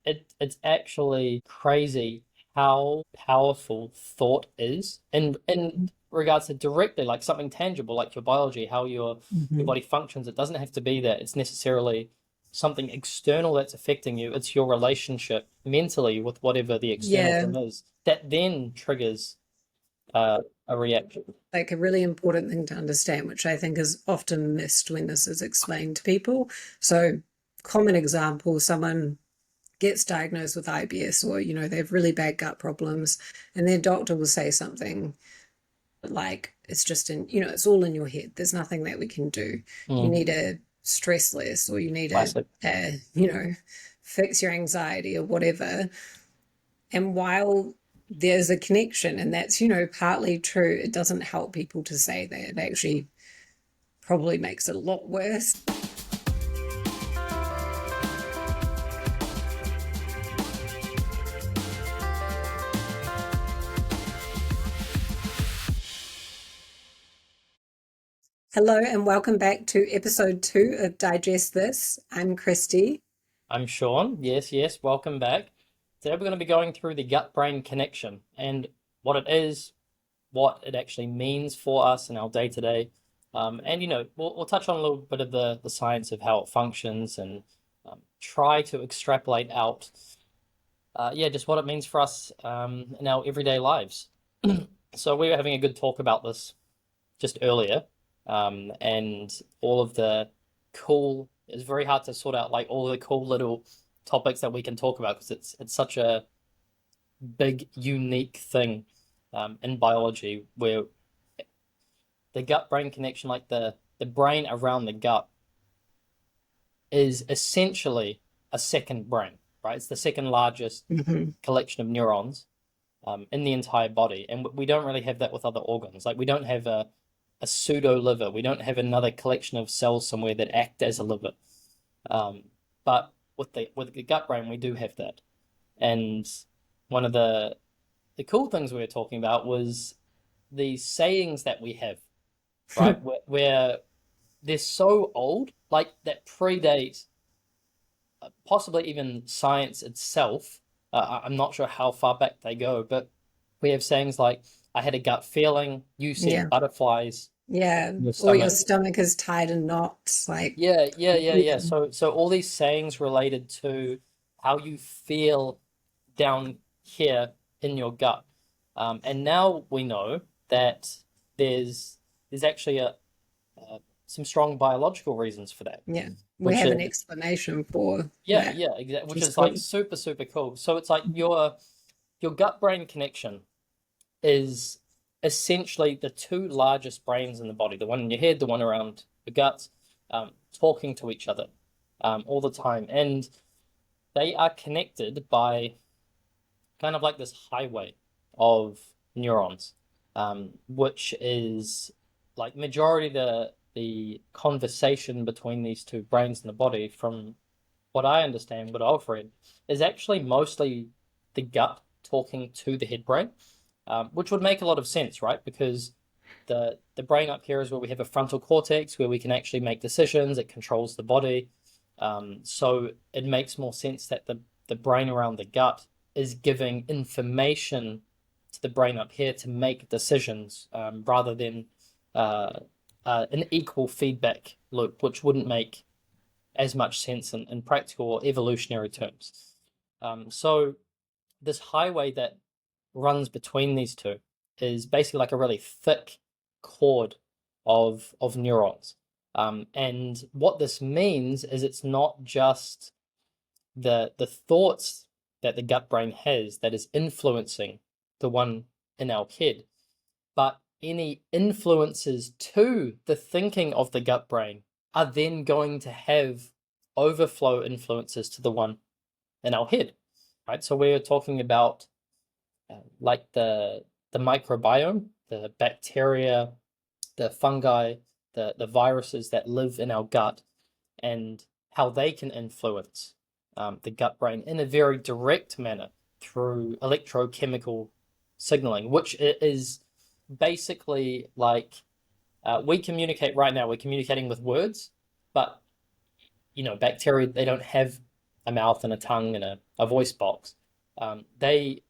it's actually crazy how powerful thought is in regards to directly like something tangible like your biology, how your Mhm. body functions. It doesn't have to be that it's necessarily something external that's affecting you. It's your relationship mentally with whatever the external Yeah, thing is that then triggers uh, a reaction. like a really important thing to understand, which I think is often missed when this is explained to people. So, common example, someone gets diagnosed with IBS or, they have really bad gut problems, and their doctor will say something like, it's just it's all in your head. There's nothing that we can do. You Mm, need to stress less, or you need to, classic. fix your anxiety or whatever. And while there's a connection, and that's, partly true, it doesn't help people to say that. It actually probably makes it a lot worse. Hello, and welcome back to episode 2 of Digest This. I'm Christy. I'm Sean. Yes, yes, welcome back. Today we're going to be going through the gut-brain connection and what it is, what it actually means for us in our day-to-day. And we'll touch on a little bit of the science of how it functions and try to extrapolate out, just what it means for us in our everyday lives. So we were having a good talk about this just earlier, and all of the cool. It's very hard to sort out like all the cool little topics that we can talk about because it's such a big, unique thing in biology where the gut-brain connection, like the brain around the gut, is essentially a second brain, right? It's the second largest Mhm. collection of neurons in the entire body, and we don't really have that with other organs. Like we don't have a pseudo liver. We don't have another collection of cells somewhere that act as a liver. Um, but with the gut brain, we do have that. And one of the cool things we were talking about was the sayings that we have, right? Where they're so old, like that predate possibly even science itself. I'm not sure how far back they go, but we have sayings like, I had a gut feeling, you said Yeah. butterflies Yeah. in your Or your stomach. stomach is tied in knots. Like, Yeah, yeah, yeah, yeah. yeah. So all these sayings related to how you feel down here in your gut. And now we know that there's there's actually uh, some strong biological reasons for that, Yeah. We which have an is explanation for yeah, that, yeah, exactly, which which is is like cool. super, super cool. So it's like your gut brain connection is essentially the two largest brains in the body, the one in your head, the one around the guts, talking to each other all the time. And they are connected by kind of like this highway of neurons, which is like majority of the conversation between these two brains in the body, from what I understand, what I've read, is actually mostly the gut talking to the head brain, which would make a lot of sense, right? Because the brain up here is where we have a frontal cortex where we can actually make decisions. It controls the body. So it makes more sense that the brain around the gut is giving information to the brain up here to make decisions rather than uh, an equal feedback loop, which wouldn't make as much sense in practical or evolutionary terms. So this highway that runs between these two is basically like a really thick cord of neurons. And what this means is it's not just the thoughts that the gut brain has that is influencing the one in our head, but any influences to the thinking of the gut brain are then going to have overflow influences to the one in our head, right? So we're talking about like the microbiome, the bacteria, the fungi, the viruses that live in our gut, and how they can influence the gut brain in a very direct manner through electrochemical signaling, which is basically like we communicate right now. We're communicating with words, but bacteria, they don't have a mouth and a tongue and a voice box. They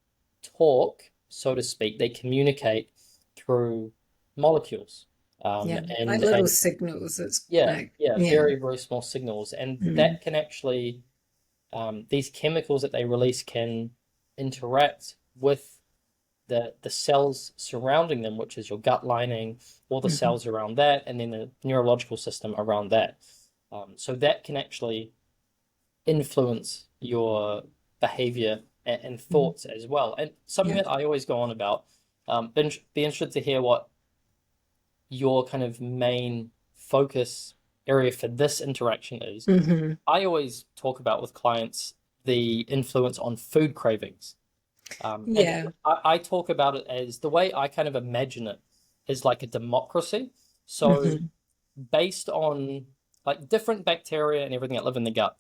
talk, so to speak, they communicate through molecules. Yeah, like little And signals. It's yeah, like, yeah, yeah. very, very small signals. And Mm, that can actually, these chemicals that they release can interact with the cells surrounding them, which is your gut lining, all the mhm, cells around that, and then the neurological system around that. So that can actually influence your behavior and mhm. thoughts as well. And something Yeah. that I always go on about, be interested to hear what your kind of main focus area for this interaction is. Hmm. I always talk about with clients the influence on food cravings. And Yeah. I talk about it as the way I kind of imagine it is like a democracy. So Hmm. based on like different bacteria and everything that live in the gut,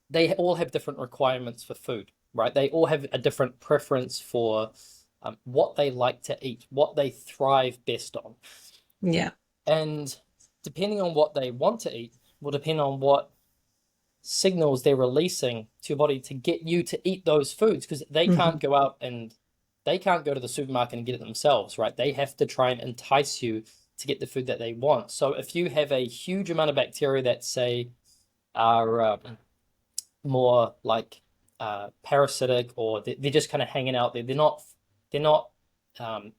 they all have different requirements for food, right? They all have a different preference for what they like to eat, what they thrive best on. Yeah. And depending on what they want to eat will depend on what signals they're releasing to your body to get you to eat those foods because they Hmm. can't go out and they can't go to the supermarket and get it themselves, right? They have to try and entice you to get the food that they want. So if you have a huge amount of bacteria that say are more like parasitic or they're just kind of hanging out there, they're not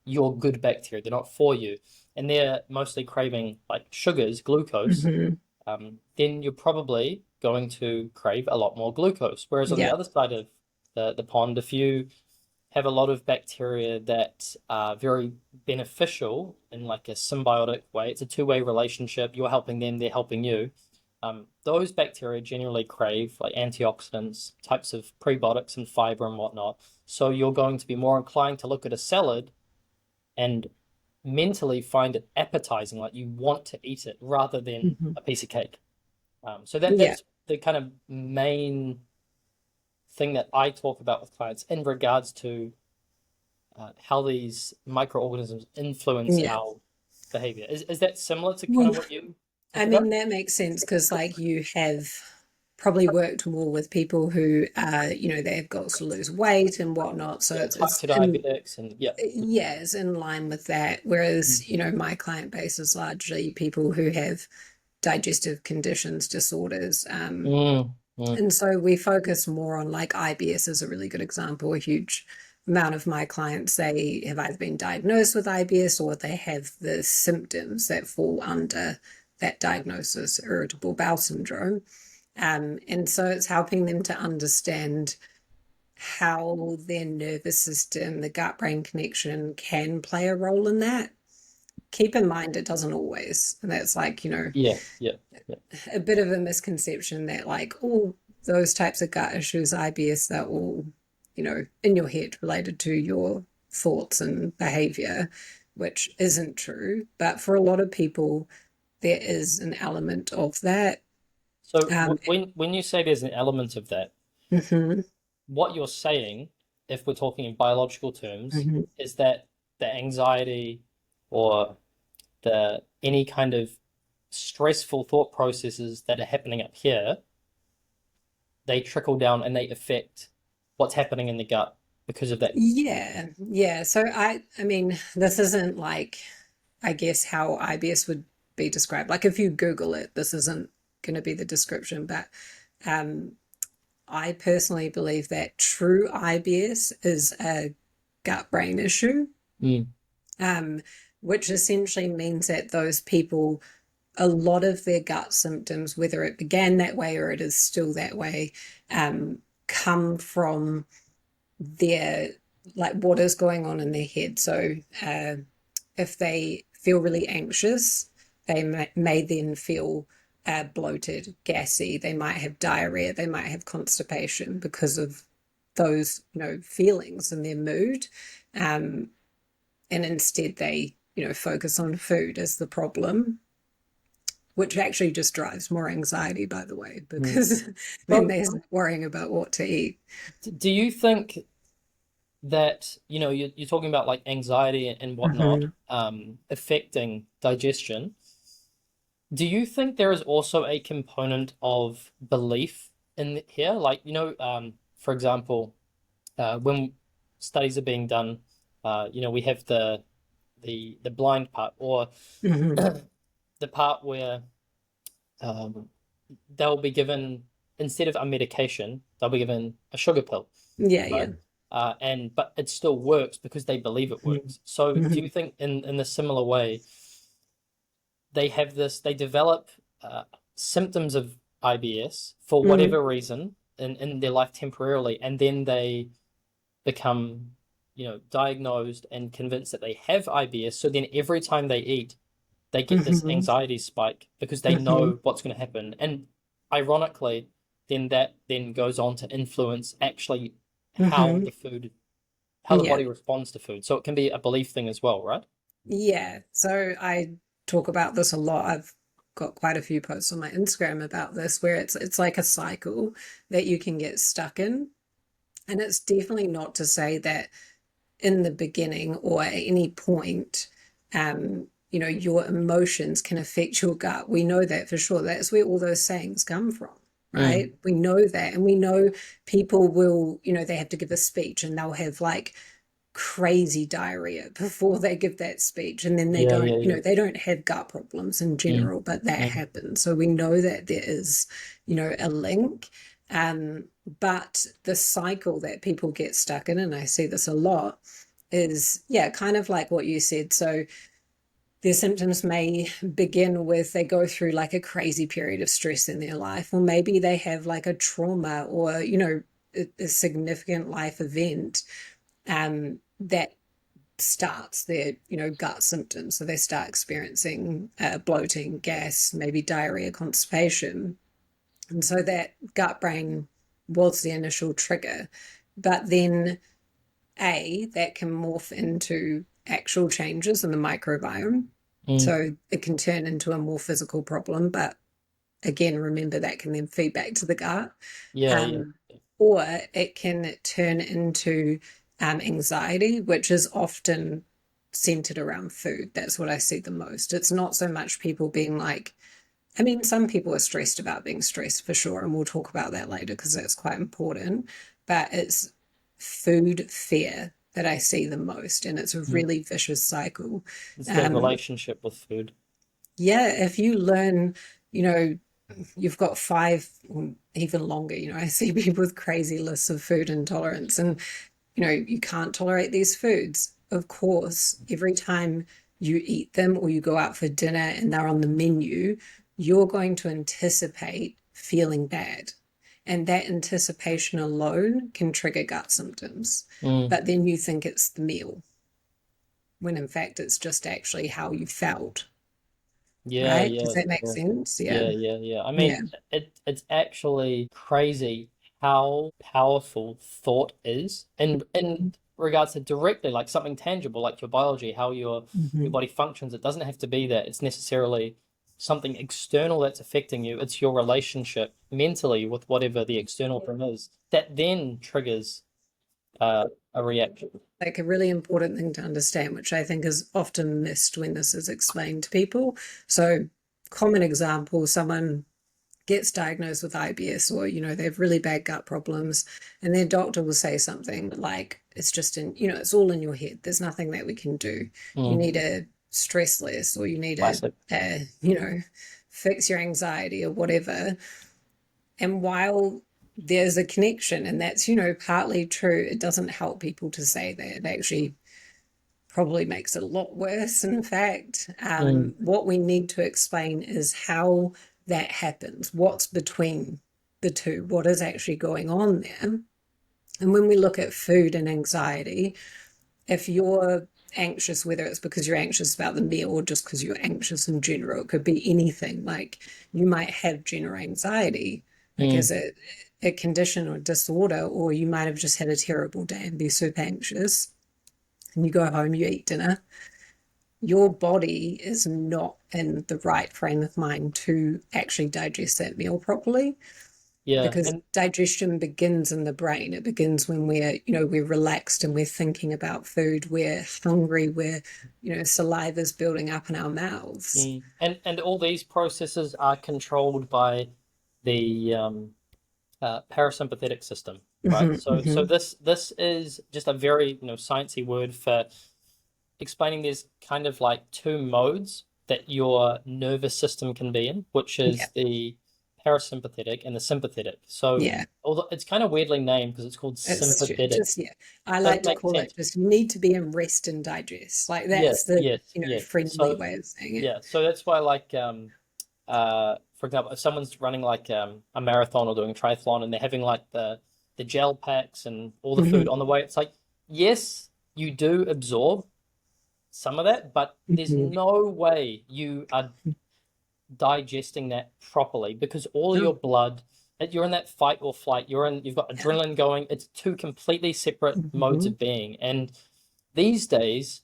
your good bacteria. They're not for you, and they're mostly craving like sugars, glucose, Hmm. then you're probably going to crave a lot more glucose. Whereas on the Yeah. other side of the pond, if you have a lot of bacteria that are very beneficial in like a symbiotic way, it's a two-way relationship. You're helping them, they're helping you. Those bacteria generally crave like antioxidants, types of prebiotics and fiber and whatnot. So you're going to be more inclined to look at a salad and mentally find it appetizing, like you want to eat it rather than Hmm. a piece of cake. So Yeah. that's the kind of main thing that I talk about with clients in regards to how these microorganisms influence Yeah. our behavior. Is that similar to kind Well, of what you I talk mean, about? that makes sense because, like, you have probably worked more with people who, they've got to lose weight and whatnot. So Yeah, it's, type it's 2 in, diabetics and yeah. yeah, it's in line with that. Mm. Whereas, my client base is largely people who have digestive conditions, disorders. Mm, mm, And so we focus more on like IBS is a really good example. A huge amount of my clients, they have either been diagnosed with IBS or they have the symptoms that fall under that diagnosis, irritable bowel syndrome. And so it's helping them to understand how their nervous system, the gut brain connection can play a role in that. Keep in mind, it doesn't always. And that's like, yeah, yeah, yeah. a bit of a misconception that like all those types of gut issues, IBS, they're all, in your head related to your thoughts and behavior, which isn't true. But for a lot of people, there is an element of that. So Um, when you say there's an element of that, mhm, what you're saying, if we're talking in biological terms, mhm. is that the anxiety or the any kind of stressful thought processes that are happening up here, they trickle down and they affect what's happening in the gut because of that. Yeah, yeah. So I mean, this isn't like, I guess, how IBS would be described. Like if you Google it, this isn't going to be the description, but um, I personally believe that true IBS is a gut brain issue, Mm, um, which essentially means that those people, a lot of their gut symptoms, whether it began that way or it is still that way, come from their, like, what is going on in their head. So if they feel really anxious, they may then feel bloated, gassy. They might have diarrhea. They might have constipation because of those, feelings and their mood. Um, and instead, they, focus on food as the problem, which actually just drives more anxiety, by the way, mm. because then So, they're worrying about what to eat. do you think that, you're talking about like anxiety and whatnot, Mm-hmm. affecting digestion? Do you think there is also a component of belief in here. Like, for example, when studies are being done, we have the blind part, or Hmm. the part where um, they'll be given, instead of a medication, they'll be given a sugar pill, Yeah, right? yeah. But it still works because they believe it works. So do you Mhm. think in a similar way they develop symptoms of IBS for Mm. whatever reason in their life temporarily, and then they become, diagnosed and convinced that they have IBS. So then every time they eat, they get this Mhm. anxiety spike because they Mhm. know what's going to happen. And ironically, then that then goes on to influence actually how Mhm. how the Yeah. body responds to food. So it can be a belief thing as well, right? Yeah. So I talk about this a lot. I've got quite a few posts on my Instagram about this where it's like a cycle that you can get stuck in. And it's definitely not to say that in the beginning or at any point, your emotions can affect your gut. We know that for sure. That's where all those sayings come from, Mm. right? We know that. And we know people will, they have to give a speech and they'll have like crazy diarrhea before they give that speech. And then they Yeah, yeah, don't, yeah. they don't have gut problems in Mm. general, but that Mm. happens. So we know that there is, a link. Um, but the cycle that people get stuck in, and I see this a lot, is, yeah, kind of like what you said. So their symptoms may begin with they go through like a crazy period of stress in their life, or maybe they have like a trauma or, a significant life event that starts their, gut symptoms. So they start experiencing bloating, gas, maybe diarrhea, constipation. And so that gut brain was the initial trigger. But then that can morph into actual changes in the microbiome. Mm. So it can turn into a more physical problem. But again, remember that can then feed back to the gut. Yeah, yeah. Um, or it can turn into anxiety, which is often centered around food. That's what I see the most. It's not so much people being like, I mean, some people are stressed about being stressed for sure, and we'll talk about that later because that's quite important. But it's food fear that I see the most, and it's a Mm. really vicious cycle. It's the Um, relationship with food. yeah, if you learn, you know, you've got five, even longer, I see people with crazy lists of food intolerance, and, you can't tolerate these foods. Of course, every time you eat them or you go out for dinner and they're on the menu, you're going to anticipate feeling bad. And that anticipation alone can trigger gut symptoms. Mm. But then you think it's the meal, when in fact it's just actually how you felt, Yeah, right? Does yeah, that make yeah. sense? Yeah. Yeah, yeah, yeah. I Yeah. mean, it's actually crazy how powerful thought is in regards to directly like something tangible like your biology, how your Mhm. body functions. It doesn't have to be that it's necessarily something external that's affecting you. It's your relationship mentally with whatever the external thing is that then triggers a reaction. Like a really important thing to understand, which I think is often missed when this is explained to people. So, common example, someone gets diagnosed with IBS, or, they have really bad gut problems, and their doctor will say something like, it's just it's all in your head. There's nothing that we can do. You Mm. need to stress less, or you need to, Classic. fix your anxiety or whatever. And while there's a connection, and that's, partly true, it doesn't help people to say that. It actually probably makes it a lot worse. In fact, Mm. what we need to explain is how that happens, what's between the two, what is actually going on there. And when we look at food and anxiety, if you're anxious, whether it's because you're anxious about the meal or just because you're anxious in general, it could be anything. Like you might have general anxiety, like Mm. as a condition or disorder, or you might have just had a terrible day and be super anxious. And you go home, you eat dinner, your body is not in the right frame of mind to actually digest that meal properly, Yeah. because And digestion begins in the brain. It begins when we're relaxed and we're thinking about food, we're hungry, we're, saliva's building up in our mouths. and all these processes are controlled by the parasympathetic system, right? Hmm. So Hmm. this is just a very, sciencey word for explaining there's kind of like two modes that your nervous system can be in, which Yeah. is the parasympathetic and the sympathetic. So Yeah. although it's kind of weirdly named because it's called It's sympathetic, just, yeah. I but it like to makes call it sense. just you need to be in rest and digest. Like Yes, that's the, yes, yeah. friendly way of saying it. Yeah, so that's why like for example, if someone's running like a marathon or doing a triathlon and they're having like the gel packs and all the food Hmm. on the way, it's like yes, you do absorb some of that, but there's Hmm. no way you are digesting that properly because all No. your blood, you're in that fight or flight, you've got Yeah. adrenaline going. It's two completely separate modes Hmm. of being. And these days,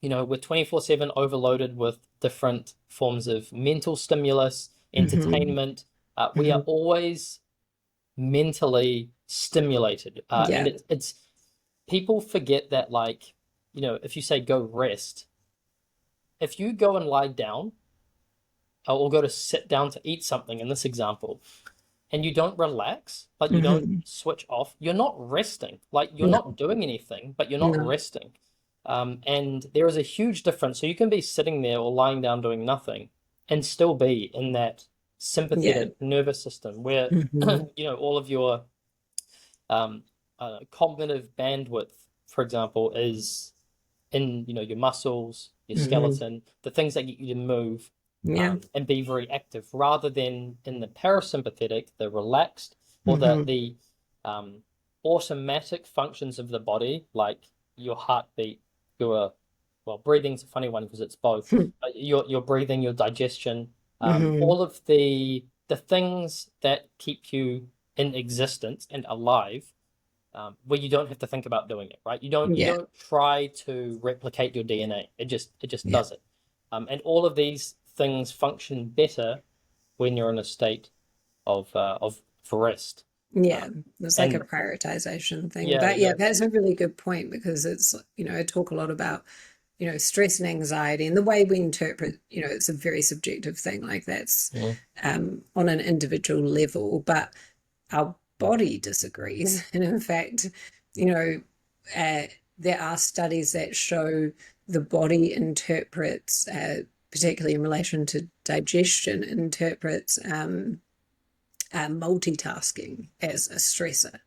we're 24/7 overloaded with different forms of mental stimulus, Hmm. entertainment. We are Hmm. always mentally stimulated. And Yeah. it's people forget that, like, if you say go rest, if you go and lie down or go to sit down to eat something in this example, and you don't relax, like you don't Hmm. switch off, you're not resting. Like you're No. not doing anything, but you're not No. resting. And there is a huge difference. So you can be sitting there or lying down doing nothing and still be in that Yeah. sympathetic nervous system where, Hmm. all of your um, cognitive bandwidth, for example, is in, your muscles, your Hmm. skeleton, the things that get you to move Yeah. and be very active, rather than in the parasympathetic, the relaxed or the Hmm. the um, automatic functions of the body, like your heartbeat, your well, breathing's a funny one because it's both. Your breathing, your digestion, Hmm. all of the things that keep you in existence and alive, where you don't have to think about doing it, right? You Yeah. don't try to replicate your DNA. It just Yeah. does it. And all of these things function better when you're in a state of rest. Yeah, Um, it's like a and prioritization thing. yeah, But yeah, exactly. that's a really good point because it's, I talk a lot about, stress and anxiety and the way we interpret, it's a very subjective thing. Like that's Mhm. on an individual level, but our body disagrees. And in fact, you know, uh, there are studies that show the body interprets, particularly in relation to digestion, interprets multitasking as a stressor,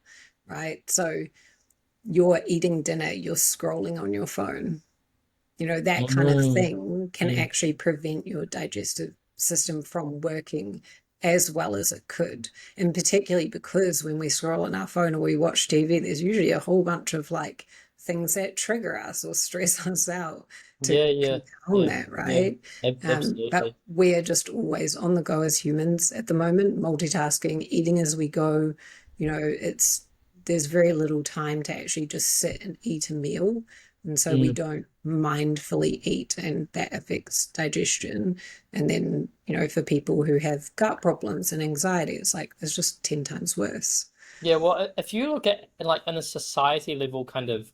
right? So you're eating dinner, you're scrolling on your phone, that kind of Mm, thing can mm. actually prevent your digestive system from working as well as it could. And particularly because when we scroll on our phone or we watch TV, there's usually a whole bunch of like things that trigger us or stress us out to Yeah, yeah, compound yeah, that, yeah. right? But Absolutely. we're just always on the go as humans at the moment, multitasking, eating as we go. It's there's very little time to actually just sit and eat a meal. And so we Mm. don't mindfully eat, and that affects digestion. And then, for people who have gut problems and anxiety, it's like it's just 10 times worse. Yeah, well, if you look at like on a society level kind of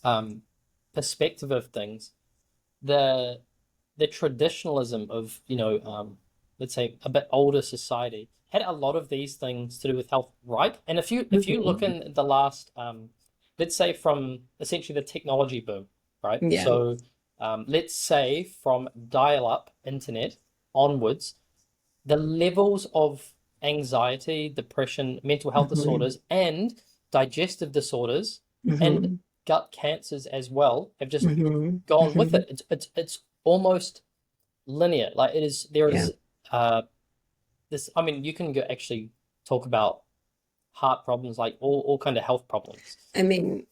um, perspective of things, the the traditionalism of, let's say a bit older society had a lot of these things to do with health, right? And if you look Mhm. in the last, let's say from essentially the technology boom, right? Yeah. So let's say from dial-up internet onwards, the levels of anxiety, depression, mental health Hmm. disorders, and digestive disorders and Hmm. gut cancers as well have just Hmm. gone with Hmm. it. It's almost linear. Like it is, there Yeah. is this. I mean, you can go actually talk about heart problems, like all kind of health problems. I mean,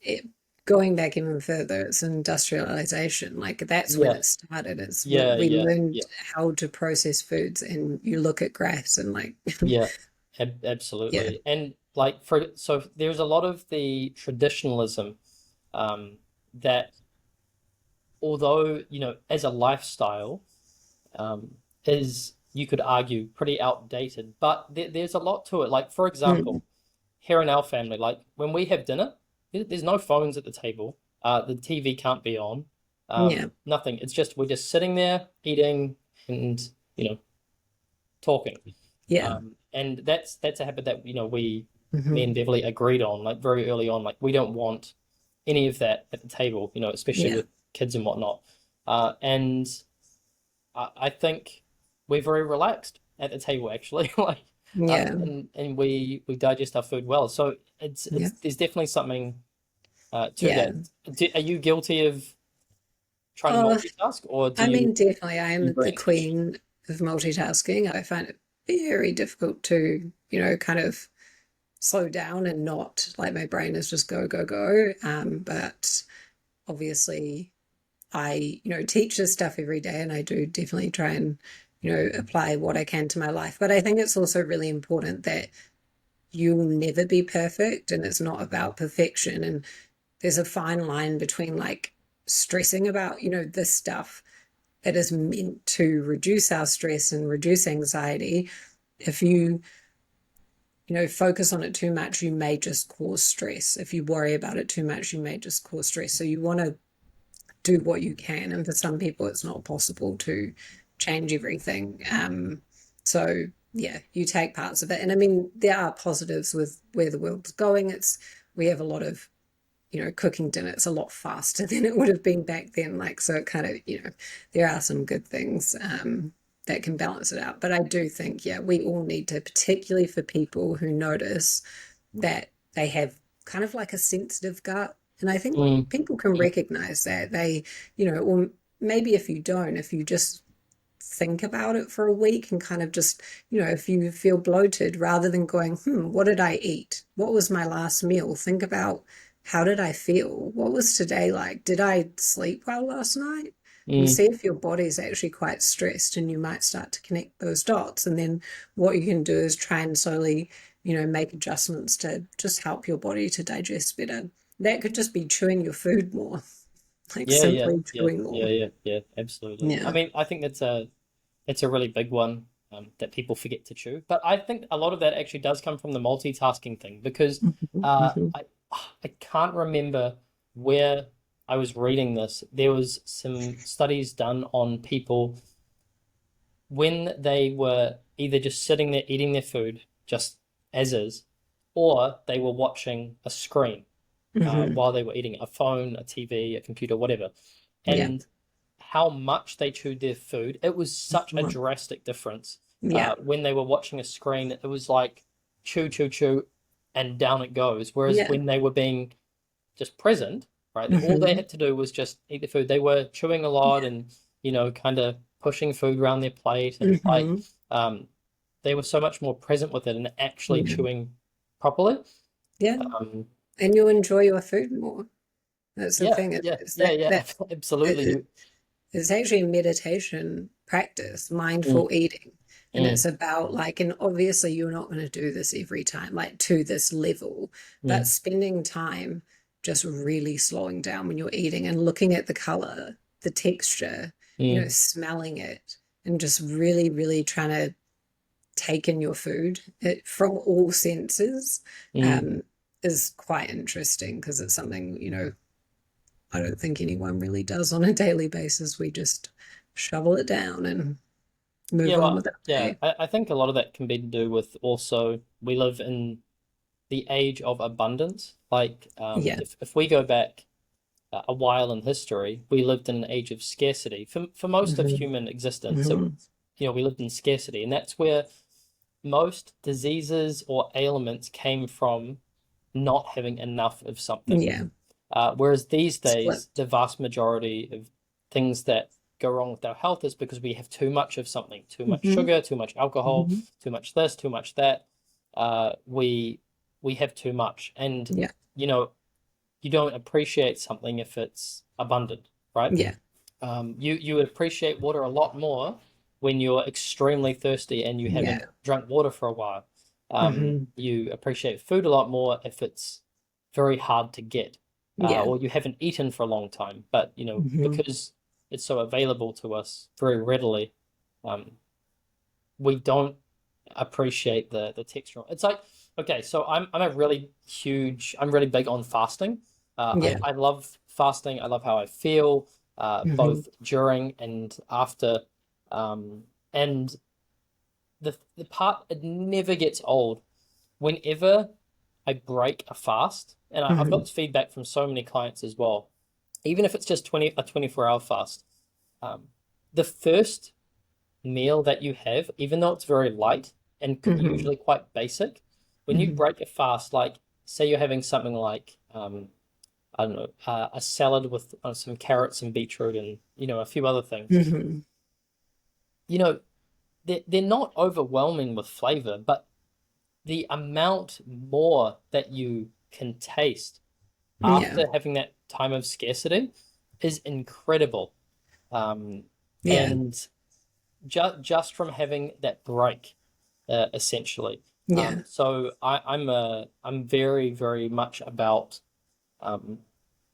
going back even further, it's industrialization. Like that's when Yeah, it started. It's yeah, we yeah, learned yeah, how to process foods, and you look at graphs and like, yeah. yeah. Absolutely. And like so there's a lot of the traditionalism that although, as a lifestyle, um, is, you could argue, pretty outdated, but there's a lot to it. Like, for Mm. example, here in our family, like when we have dinner, there's no phones at the table. The TV can't be on. Yeah. Nothing. It's just we're just sitting there eating and, you know, talking. Yeah. And that's a habit that, me Hmm. and Beverly agreed on, like very early on. Like we don't want any of that at the table, especially Yeah. with kids and whatnot. And I think we're very relaxed at the table actually, like, Yeah. and we digest our food well. So Yeah. it's there's definitely something to Yeah. that. Are you guilty of trying to Oh, multitask, or do I you mean, definitely, I you am the brain catch? queen of multitasking. I find it very difficult to, kind of slow down and not like my brain is just go, go, go. But obviously, I, teach this stuff every day and I do definitely try and, apply what I can to my life. But I think it's also really important that you'll never be perfect and it's not about perfection. And there's a fine line between like stressing about, this stuff that is meant to reduce our stress and reduce anxiety. If you, focus on it too much, you may just cause stress. If you worry about it too much, you may just cause stress. So you want to do what you can. And for some people, it's not possible to change everything. So yeah, you take parts of it. And I mean, there are positives with where the world's going. We have a lot of, cooking dinner. It's a lot faster than it would have been back then. Like, so it kind of, there are some good things that can balance it out. But I do think, yeah, we all need to, particularly for people who notice that they have kind of like a sensitive gut. And I think Mm, people can mm, recognize that or maybe if you don't, if you just think about it for a week and kind of just, if you feel bloated, rather than going, what did I eat? What was my last meal? Think about, how did I feel? What was today like? Did I sleep well last night? And mm. see if your body's actually quite stressed, and you might start to connect those dots. And then what you can do is try and slowly, make adjustments to just help your body to digest better. That could just be chewing your food more, like Yeah, yeah, simply yeah, chewing yeah, more. yeah, yeah, absolutely. I Yeah. mean, I think it's a really big one, that people forget to chew. But I think a lot of that actually does come from the multitasking thing, because Mhm, uh, mhm. I I can't remember where I was reading this. There was some studies done on people when they were either just sitting there eating their food just as is, or they were watching a screen Mhm. while they were eating, a phone, a TV, a computer, whatever, Yeah. and how much they chewed their food. It was such a Mhm. drastic difference. Yeah. When they were watching a screen, it was like chew, chew, chew, and down it goes. Whereas Yeah. when they were being just present, right, all they Mhm. had to do was just eat the food. They were chewing a lot and, kind of pushing food around their plate, and like, Mhm. um, they were so much more present with it and actually Yeah. chewing properly. Yeah. Um, And you'll enjoy your food more. That's the yeah, thing. yeah, It's yeah, that yeah, that absolutely. it, it's actually a meditation practice, Mm, mindful eating. And mm, it's about like, and obviously you're not going to do this every time, like to this level, but mm, spending time just really slowing down when you're eating and looking at the color, the texture, mm, smelling it, and just really, really trying to take in your food from all senses mm. um, is quite interesting because it's something, I don't think anyone really does on a daily basis. We just shovel it down and Yeah, move on well, with our yeah, day. I think a lot of that can be to do with, also we live in the age of abundance. Like, Yeah. if we go back a while in history, we lived in an age of scarcity. For most of Hmm. human existence, Hmm. we lived in scarcity, and that's where most diseases or ailments came from, not having enough of something. Yeah. Whereas these Split. days, the vast majority of things that go wrong with our health is because we have too much of something, too much Hmm. sugar, too much alcohol, Hmm. too much this, too much that. We have too much, and Yeah. you know, you don't appreciate something if it's abundant, right? Yeah. You appreciate water a lot more when you're extremely thirsty and you haven't Yeah. drunk water for a while. Hmm. You appreciate food a lot more if it's very hard to get, Yeah. or you haven't eaten for a long time. But Hmm. because it's so available to us very readily, um, we don't appreciate the texture. It's like, okay, so I'm really big on fasting. Yeah. I love fasting. I love how I feel, Hmm. both during and after. Um, and the part, it never gets old. Whenever I break a fast, and I've got Hmm. this feedback from so many clients as well, even if it's just 24-hour fast, um, the first meal that you have, even though it's very light and Hmm. usually quite basic, when you Hmm. break a fast, like say you're having something like I don't know, a salad with some carrots and beetroot and a few other things, Hmm. you know, they're not overwhelming with flavor, but the amount more that you can taste Yeah. after having that time of scarcity is incredible. Um, Yeah. and just from having that break, essentially. Yeah. So I'm very, very much about um,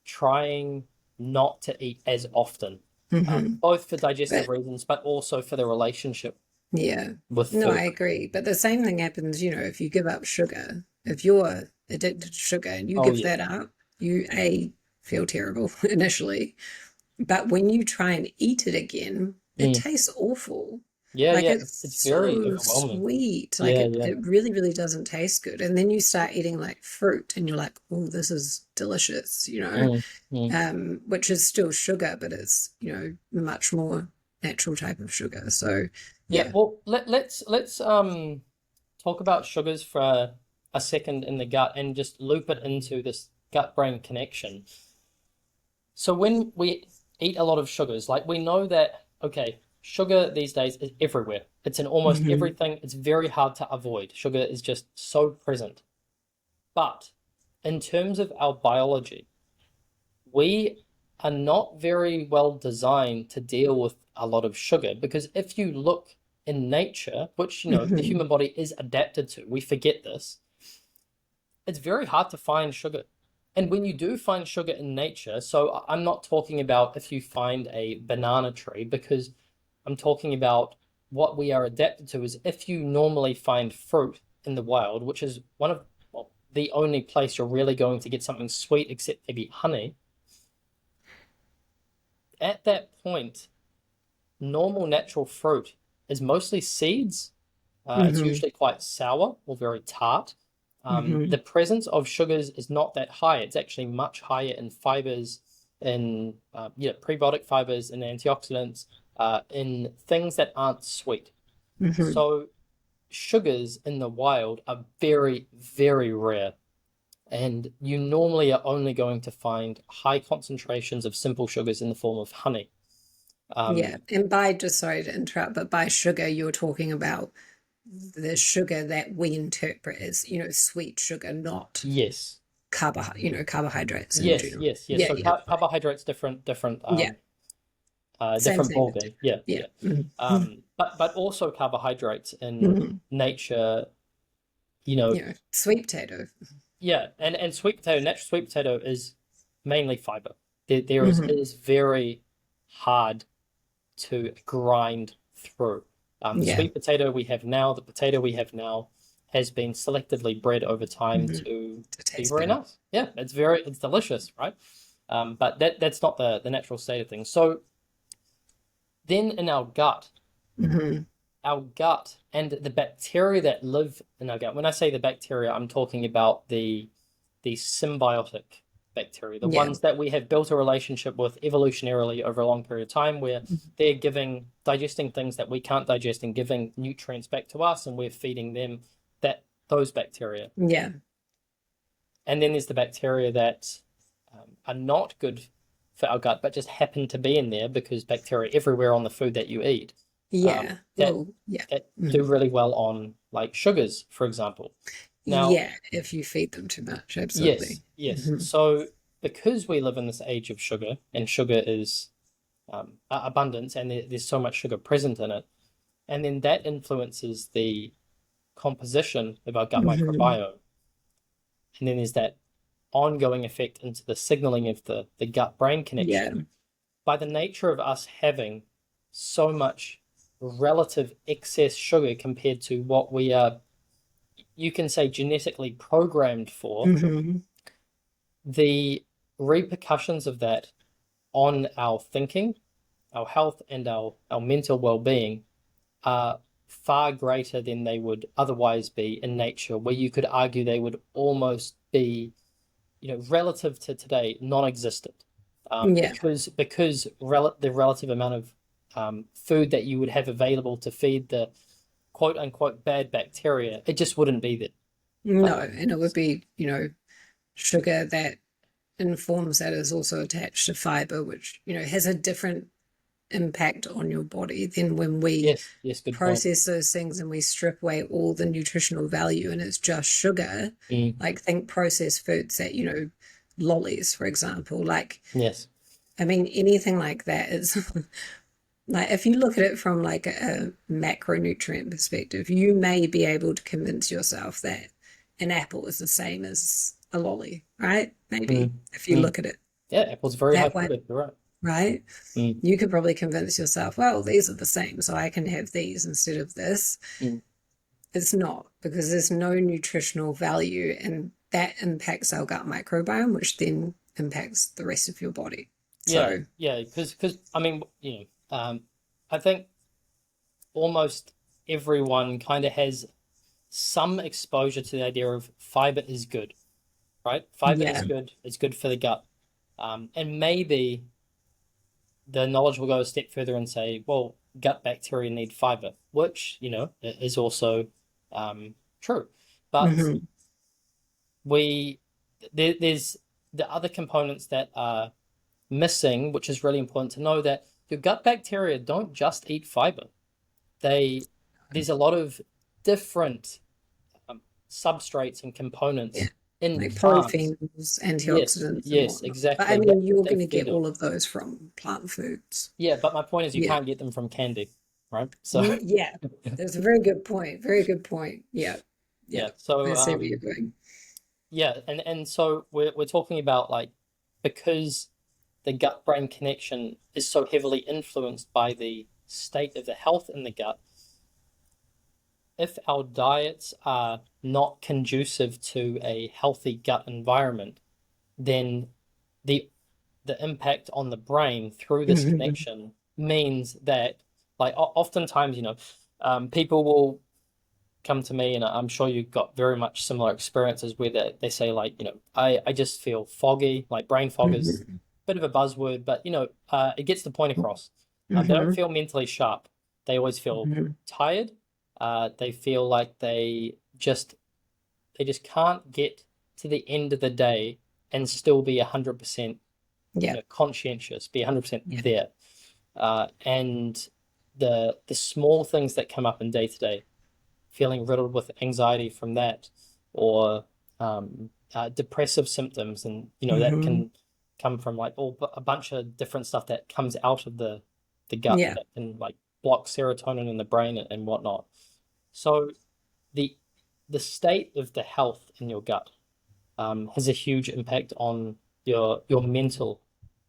trying not to eat as often, Hmm. both for digestive But reasons, but also for the relationship yeah, with no, I food. agree. But the same thing happens, if you give up sugar, if you're addicted to sugar and you Oh give yeah, that up, you feel terrible initially. But when you try and eat it again, it mm. tastes awful. Yeah, Like yeah. it's It's very so overwhelming. sweet. Like Yeah, it, yeah. it really, really doesn't taste good. And then you start eating like fruit and you're like, oh, this is delicious, Mm, mm. which is still sugar, but it's, much more natural type of sugar. So Yeah, yeah. well, let's talk about sugars for a second in the gut and just loop it into this gut-brain connection. So when we eat a lot of sugars, like we know that, okay, sugar these days is everywhere. It's in almost Hmm. everything. It's very hard to avoid. Sugar is just so present. But in terms of our biology, we are not very well designed to deal with a lot of sugar because if you look in nature, which the Hmm. human body is adapted to, we forget this, it's very hard to find sugar. And when you do find sugar in nature, so I'm not talking about if you find a banana tree, because I'm talking about what we are adapted to is if you normally find fruit in the wild, which is one of, well, the only place you're really going to get something sweet except maybe honey, at that point, normal natural fruit is mostly seeds. It's Hmm. usually quite sour or very tart. Hmm. The presence of sugars is not that high. It's actually much higher in fibers, in prebiotic fibers, in antioxidants, in things that aren't sweet. Hmm. So sugars in the wild are very, very rare. And you normally are only going to find high concentrations of simple sugars in the form of honey. Yeah. Um, And just sorry to interrupt, but by sugar, you're talking about the sugar that we interpret as, sweet sugar, not yes, carbohydrates in yes, general. yes, yes. Yeah. So Yeah. carbohydrates different Yeah. Same different thing. ballgame. Yeah, Yeah. yeah. Hmm. But also carbohydrates in Hmm. nature, you know, Sweet potato. yeah, and sweet potato, natural sweet potato is mainly fiber. It Hmm. is very hard to grind through. The Yeah. sweet potato we have now, the potato we have now, has been selectively bred over time Hmm. to To be taste very better. nice. Yeah, it's delicious, right? But that's not the natural state of things. So then in Hmm. our gut and the bacteria that live in our gut. When I say the bacteria, I'm talking about the symbiotic bacteria, the Yeah. ones that we have built a relationship with evolutionarily over a long period of time, where they're digesting things that we can't digest and giving nutrients back to us, and we're feeding them those bacteria. Yeah. And then there's the bacteria that are not good for our gut, but just happen to be in there because bacteria everywhere on the food that you eat Yeah. that Well, yeah. do Mhm. really well on like sugars, for example. Now, Yeah. If you feed them too much, yes, absolutely. yes. Hmm. So because we live in this age of sugar, and sugar is abundance, and there's so much sugar present in it, and then that influences the composition of our gut Hmm. microbiome, and then there's that ongoing effect into the signaling of the gut-brain Yeah. connection. By the nature of us having so much relative excess sugar compared to what we are, you can say, genetically programmed for, Hmm. the repercussions of that on our thinking, our health, and our mental well-being are far greater than they would otherwise be in nature, where you could argue they would almost be, relative to today, non-existent, Yeah. the relative amount of food that you would have available to feed the quote unquote bad bacteria, it just wouldn't be there. No, and it would be, sugar that informs that is also attached to fiber, which, has a different impact on your body than when we Yes, good point. process those things and we strip away all the nutritional value and it's just sugar. Like think processed foods that, lollies, for example, like, Yes. I mean, anything like that is like, if you look at it from like a macronutrient perspective, you may be able to convince yourself that an apple is the same as a lolly, right? Maybe if you look at it Yeah, apple's very high that way, fiber, you're right. right? You could probably convince yourself, well, these are the same, so I can have these instead of this. It's not, because there's no nutritional value, and that impacts our gut microbiome, which then impacts the rest of your body. So because I mean, I think almost everyone kind of has some exposure to the idea of fiber is good, right? Fiber is good. It's good for the gut, and maybe the knowledge will go a step further and say, well, gut bacteria need fiber, which is also true, but there's the other components that are missing, which is really important to know, that your gut bacteria don't just eat fiber. There's a lot of different substrates and components in like plants. polyphenols, antioxidants. Yes, exactly. But I mean, you're going to get all of those from plant foods. Yeah, but my point is you can't get them from candy, right? So yeah, that's a very good point. Very good point. Yeah. So I see where you're going. Yeah, and so we're talking about, like, because the gut-brain connection is so heavily influenced by the state of the health in the gut. If our diets are not conducive to a healthy gut environment, then the impact on the brain through this connection means that, like, oftentimes, people will come to me, and I'm sure you've got very much similar experiences where they say, like, I just feel foggy, like brain fog is a bit of a buzzword, but it gets the point across. They don't feel mentally sharp. They always feel tired. They feel like they just can't get to the end of the day and still be 100% conscientious, be 100% there. And the small things that come up in day to day, feeling riddled with anxiety from that, or depressive symptoms, and that can come from, like, a bunch of different stuff that comes out of the gut that can, like, block serotonin in the brain and whatnot. So the state of the health in your gut has a huge impact on your mental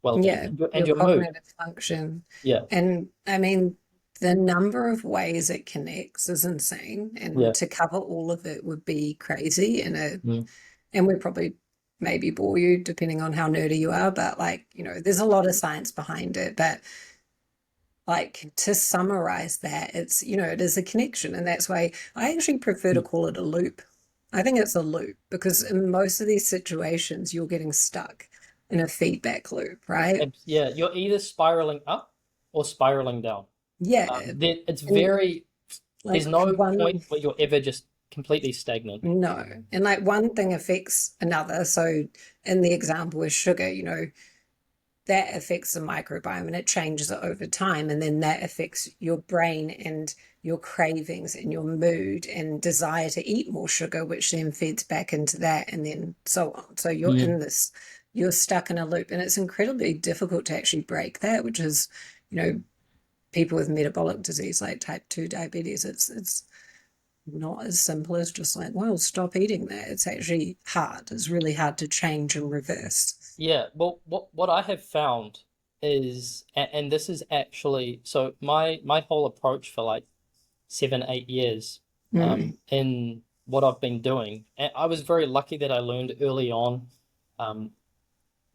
well-being and your cognitive mood function. Yeah. And I mean, the number of ways it connects is insane, and to cover all of it would be crazy. And we probably maybe bore you depending on how nerdy you are, but, like, there's a lot of science behind it. But, like, to summarize that, it's, it is a connection, and that's why I actually prefer to call it a loop. I think it's a loop, because in most of these situations you're getting stuck in a feedback loop, right? Yeah, you're either spiraling up or spiraling down. It's very, like, there's no point where you're ever just completely stagnant. No. And, like, one thing affects another. So in the example with sugar, that affects the microbiome and it changes it over time. And then that affects your brain and your cravings and your mood and desire to eat more sugar, which then feeds back into that, and then so on. So you're in this, you're stuck in a loop, and it's incredibly difficult to actually break that, which is, people with metabolic disease like type 2 diabetes, it's not as simple as just like, well, stop eating that. It's actually hard. It's really hard to change and reverse. Yeah, well, what I have found is, and this is actually, so my whole approach for, like, 7-8 years in what I've been doing, and I was very lucky that I learned early on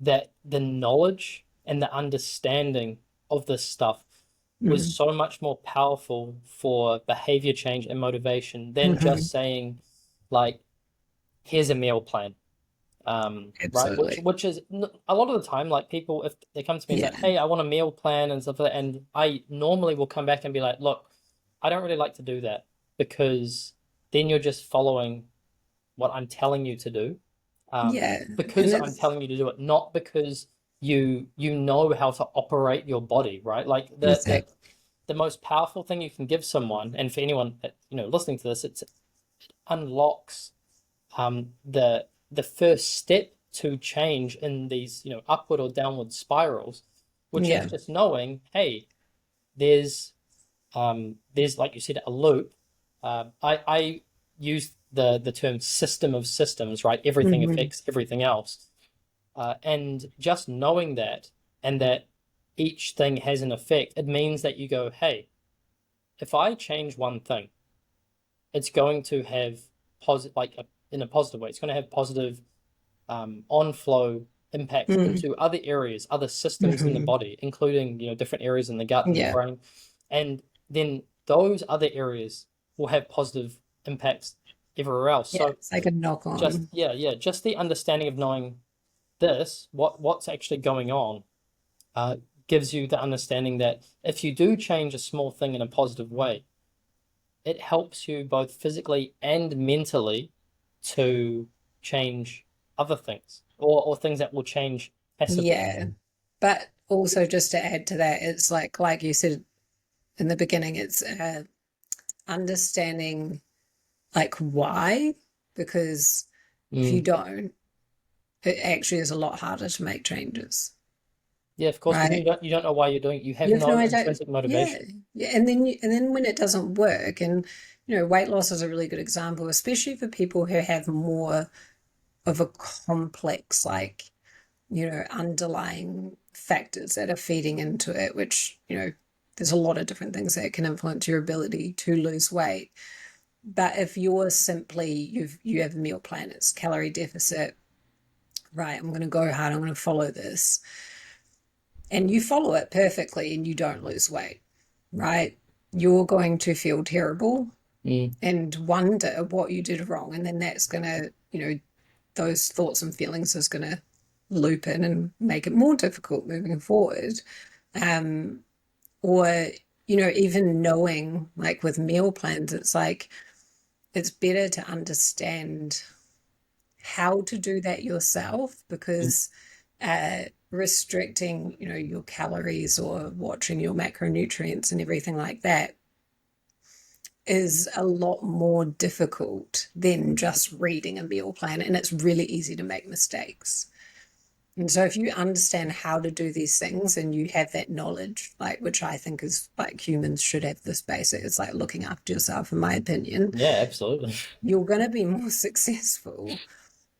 that the knowledge and the understanding of this stuff was Mm. so much more powerful for behavior change and motivation than Hmm. just saying, like, here's a meal plan. Right, Absolutely. which is a lot of the time, like, people, if they come to me and say, Yeah. hey, I want a meal plan and stuff like that, and I normally will come back and be like, look, I don't really like to do that, because then you're just following what I'm telling you to do, Yeah. And because I'm it's telling you to do it, not because you know how to operate your body, right? Like, exactly. the most powerful thing you can give someone, and for anyone that, listening to this, it unlocks the first step to change in these, upward or downward spirals, which is Yeah. just knowing, hey, there's, like you said, a loop. I use the term system of systems, right? Everything Hmm. affects everything else. And just knowing that, and that each thing has an effect, it means that you go, hey, if I change one thing, it's going to have positive, like, in a positive way, it's going to have positive on flow impacts Mm. into other areas, other systems in the Hmm. body, including, different areas in the gut and the Yeah. brain. And then those other areas will have positive impacts everywhere else. Yeah. So It's like a knock just, on. yeah, just the understanding of knowing this, what's actually going on, uh, gives you the understanding that if you do change a small thing in a positive way, it helps you both physically and mentally to change other things, or things that will change passively. Yeah. But also just to add to that, it's like you said in the beginning, it's understanding like why, because if you Mm. don't, it actually is a lot harder to make changes, Yeah, of course, because right? you don't know why you're doing it. You have You have no no idea. intrinsic Yeah, motivation. yeah, and then when it doesn't work, and weight loss is a really good example, especially for people who have more of a complex, like underlying factors that are feeding into it, which there's a lot of different things that can influence your ability to lose weight. But if you're simply you have a meal plan, it's calorie deficit, right? I'm going to go hard. I'm going to follow this, and you follow it perfectly, and you don't lose weight, right? You're going to feel terrible Mm. and wonder what you did wrong, and then that's going to those thoughts and feelings is going to loop in and make it more difficult moving forward. Um, or even knowing, like with meal plans, it's like it's better to understand how to do that yourself, because restricting your calories or watching your macronutrients and everything like that is a lot more difficult than just reading a meal plan, and it's really easy to make mistakes. And so if you understand how to do these things and you have that knowledge, like, which I think is like humans should have this basic, it's like looking after yourself, in my opinion, Yeah, absolutely. you're going to be more successful.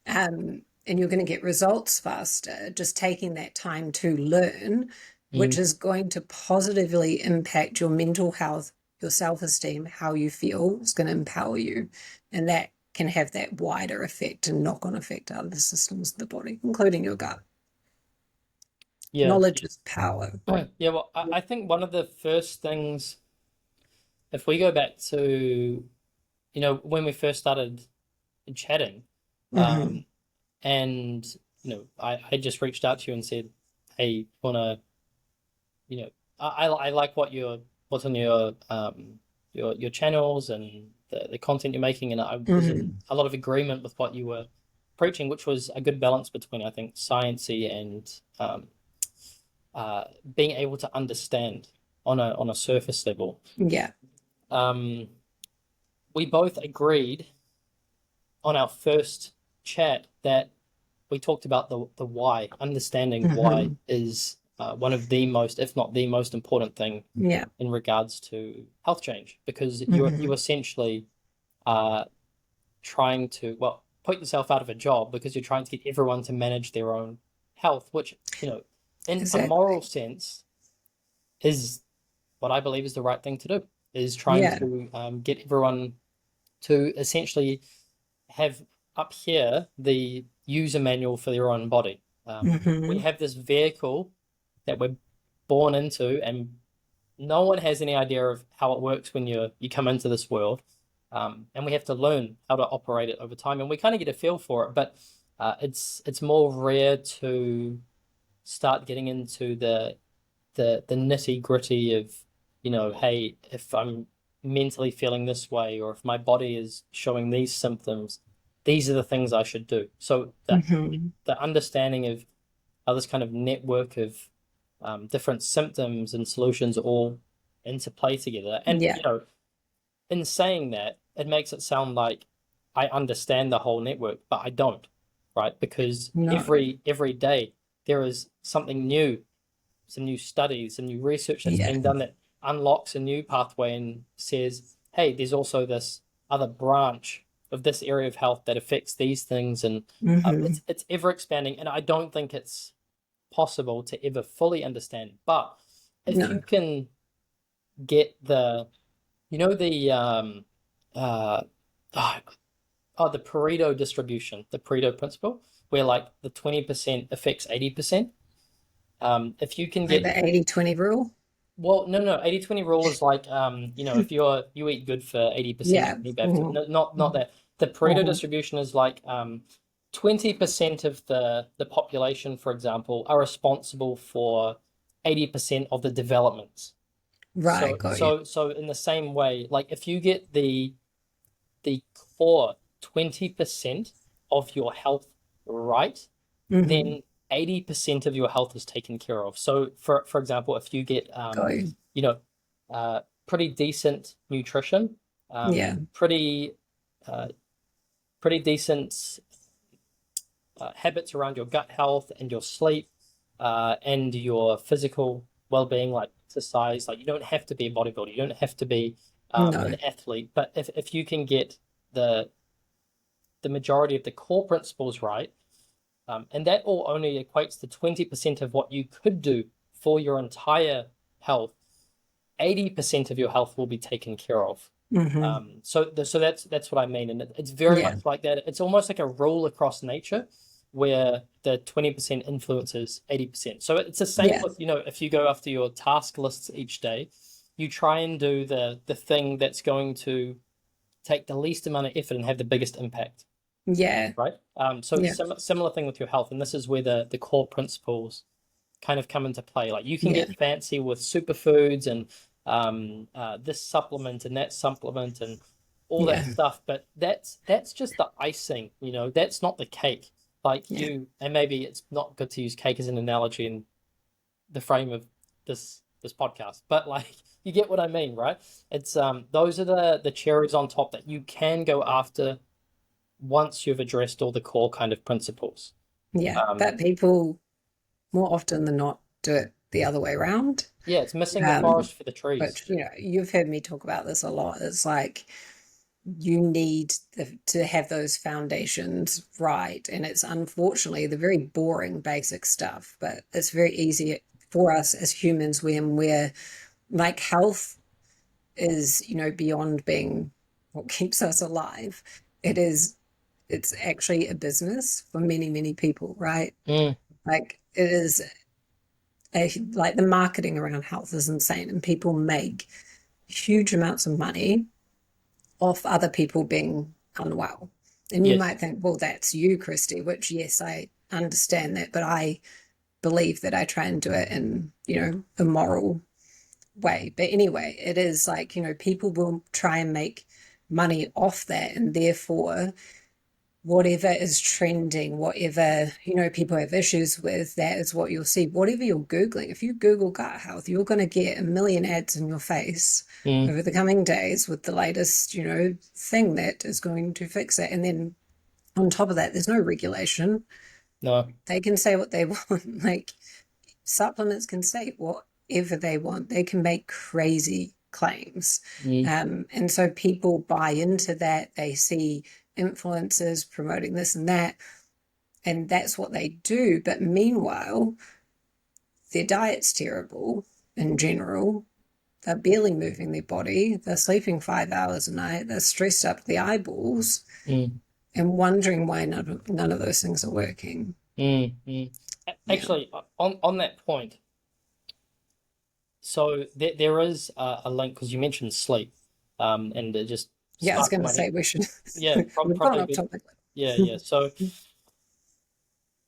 And you're going to get results faster, just taking that time to learn, which Mm. is going to positively impact your mental health, your self-esteem, how you feel. It's going to empower you. And that can have that wider effect and knock-on effect to other systems of the body, including your gut. Yeah. Knowledge is power. Yeah, well, I think one of the first things, if we go back to, when we first started chatting, Mm-hmm. and, I just reached out to you and said, hey, wanna, you know, I like what's on your channels and the content you're making, and I was in Mm-hmm. a lot of agreement with what you were preaching, which was a good balance between, I think, sciencey and, being able to understand on a surface level. Yeah. Um, we both agreed on our first chat that we talked about the why. Understanding why Mm-hmm. is, one of the most, if not the most important thing Yeah. in regards to health change, because you Mm-hmm. essentially are trying to, well, put yourself out of a job because you're trying to get everyone to manage their own health, which, in a moral Exactly. sense, is what I believe is the right thing to do. Is trying Yeah. to, get everyone to essentially have up here the user manual for their own body. We Mm-hmm. have this vehicle that we're born into, and no one has any idea of how it works when you come into this world, and we have to learn how to operate it over time, and we kind of get a feel for it. But it's more rare to start getting into the nitty gritty of, hey, if I'm mentally feeling this way, or if my body is showing these symptoms, these are the things I should do. So Hmm. the understanding of how this kind of network of different symptoms and solutions all interplay together. And, Yeah. in saying that, it makes it sound like I understand the whole network, but I don't, right? Because No. every day there is something new, some new studies, some new research that's Yeah. being done that unlocks a new pathway and says, hey, there's also this other branch of this area of health that affects these things, and Hmm. it's ever expanding. And I don't think it's possible to ever fully understand. But if you No. can get the uh oh, the Pareto distribution, the Pareto principle, where like the 20% affects 80%. If you can Like get, the 80/20 rule. well, no, 80/20 rule is like, if you eat good for 80%, Yeah. you eat bad for, Hmm. no, not that. The Pareto Hmm. distribution is like 20% of the population, for example, are responsible for 80% of the developments. Right. So Got you. so so in the same way, like if you get the core 20% of your health right, Hmm. then 80% of your health is taken care of. So for example, if you get Got you. you know pretty decent nutrition, Yeah. uh, pretty decent habits around your gut health and your sleep, and your physical well-being, like exercise. Like, you don't have to be a bodybuilder, you don't have to be No. an athlete, but if you can get the the majority of the core principles right, and that all only equates to 20% of what you could do for your entire health. 80% of your health will be taken care of. Hmm. So that's what I mean, and it's very Yeah. much like that. It's almost like a rule across nature, where the 20% influences 80%. So it's the same Yeah. with, if you go after your task lists each day, you try and do the thing that's going to take the least amount of effort and have the biggest impact, Yeah. right? So Yeah. similar thing with your health, and this is where the core principles kind of come into play. Like, you can Yeah. get fancy with superfoods and this supplement and that supplement and all that Yeah. stuff, but that's just the icing. That's not the cake. Like, Yeah. and maybe it's not good to use cake as an analogy in the frame of this podcast, but like, you get what I mean, right? It's those are the cherries on top that you can go after once you've addressed all the core kind of principles. Yeah. Um, But people more often than not do it the other way around. yeah, it's missing the Um, forest for the trees. which, you've heard me talk about this a lot. It's like you need to have those foundations right. And it's unfortunately the very boring, basic stuff, but it's very easy for us as humans when we're like health is, beyond being what keeps us alive. It is, it's actually a business for many, many people, right? Mm, Like it is like the marketing around health is insane, and people make huge amounts of money off other people being unwell. And you yes. might think, well, that's you, Christy, which, yes, I understand that, but I believe that I try and do it in, a moral way. But anyway, it is like, people will try and make money off that. And therefore, whatever is trending, whatever, people have issues with, that is what you'll see. Whatever you're Googling, if you Google gut health, you're going to get a million ads in your face Mm, over the coming days with the latest, thing that is going to fix it. And then on top of that, there's no regulation. no. They can say what they want. Like supplements can say whatever they want. They can make crazy claims. Mm, And so people buy into that. They see influencers promoting this and that, and that's what they do. But meanwhile, their diet's terrible in general. They're barely moving their body. They're sleeping 5 hours a night. They're stressed up the eyeballs mm, and wondering why none of those things are working. mm. Yeah. Actually, on that point, So there is a link because you mentioned sleep, and it just Yeah, I was sparked in going to my head. say we should. Yeah, We've gone probably off be. topic. Yeah, yeah. So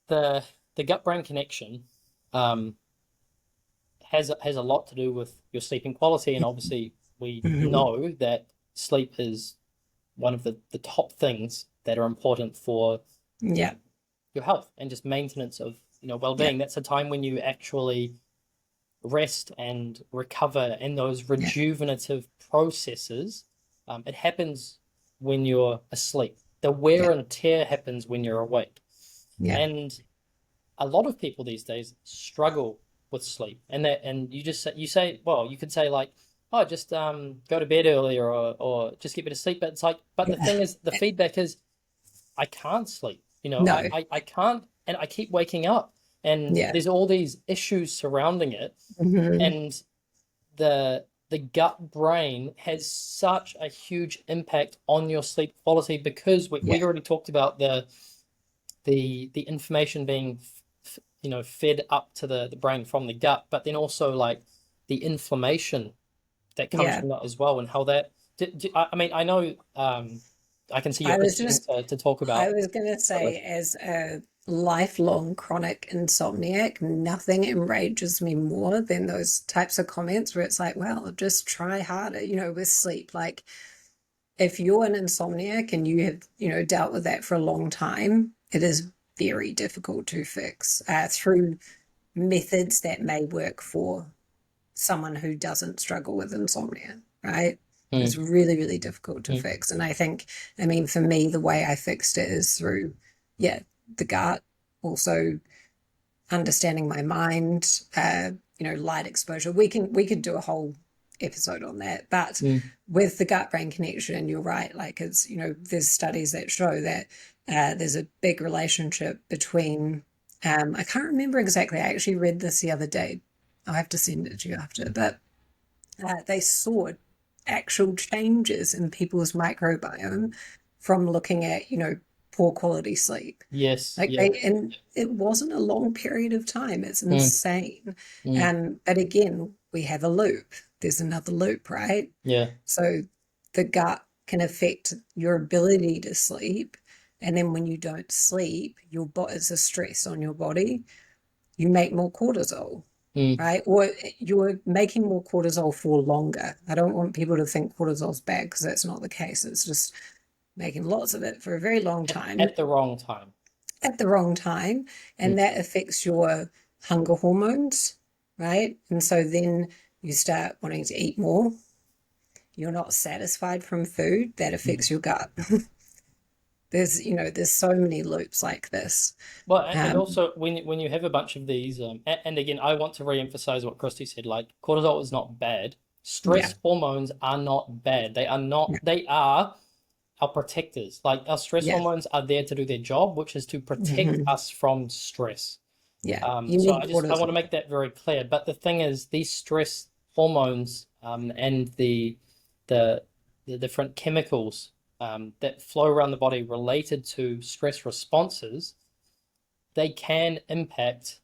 the gut brain connection um, has a lot to do with your sleeping quality, and obviously we Mhm. know that sleep is one of the top things that are important for Yeah, your health and just maintenance of yeah, well-being. That's a time when you actually rest and recover and those yeah, rejuvenative processes. It happens when you're asleep. The yeah, wear and tear happens when you're awake. yeah, And a lot of people these days struggle with sleep. And you say, well, you could say like, oh, just go to bed earlier or just get better sleep. But it's like, but the yeah. thing is, the feedback is I can't sleep. No, I can't, and I keep waking up, and yeah, there's all these issues surrounding it, hmm, and the gut brain has such a huge impact on your sleep quality because we yeah, already talked about the information being fed up to the brain from the gut, but then also like the inflammation that comes yeah. from that as well, and how that. I mean, I know I can see you're I was itching just, to talk I about. was going to say, as a lifelong chronic insomniac, nothing enrages me more than those types of comments where it's like, well, just try harder, with sleep. Like, if you're an insomniac and you have, dealt with that for a long time, it is very difficult to fix through methods that may work for someone who doesn't struggle with insomnia, right? It's Mm, really, really difficult to mm, fix. And I think, I mean, for me, the way I fixed it is through, yeah, the gut, also understanding my mind, light exposure. We could do a whole episode on that. But mm. with the gut brain connection, you're right. Like it's, there's studies that show that there's a big relationship between, I can't remember exactly. I actually read this the other day. I'll have to send it to you after, but they saw actual changes in people's microbiome from looking at, poor quality sleep. Yes, Like yeah. and it wasn't a long period of time. It's Mm, insane. mm, But again, we have a loop. There's another loop, right? yeah. So the gut can affect your ability to sleep. And then when you don't sleep, it's a stress on your body. You make more cortisol, Mm, right? Or you're making more cortisol for longer. I don't want people to think cortisol's bad because that's not the case. It's just making lots of it for a very long time at the wrong time. at the wrong time, Mm, and that affects your hunger hormones, right? And so then you start wanting to eat more. You're not satisfied from food. That mm. affects your gut. There's so many loops like this. Well, and Um, also when you have a bunch of these, and again, I want to re-emphasize what Christy said. Like cortisol is not bad. yeah, Stress hormones are not bad. They are not. yeah, They are our protectors. Like our stress yeah, hormones are there to do their job, which is to protect hmm, us from stress. yeah. You So need I want cortisol. to make that very clear. But the thing is, these stress hormones and the the different chemicals that flow around the body related to stress responses, they can impact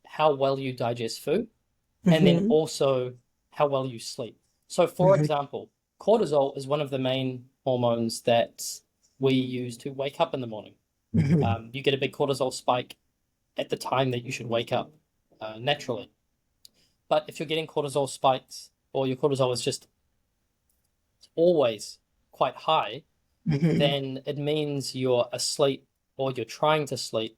how well you digest food and then Hmm, also how well you sleep. So, for hmm, example, cortisol is one of the main hormones that we use to wake up in the morning. hmm, You get a big cortisol spike at the time that you should wake up naturally. But if you're getting cortisol spikes or your cortisol is just always quite high, hmm. then it means you're asleep or you're trying to sleep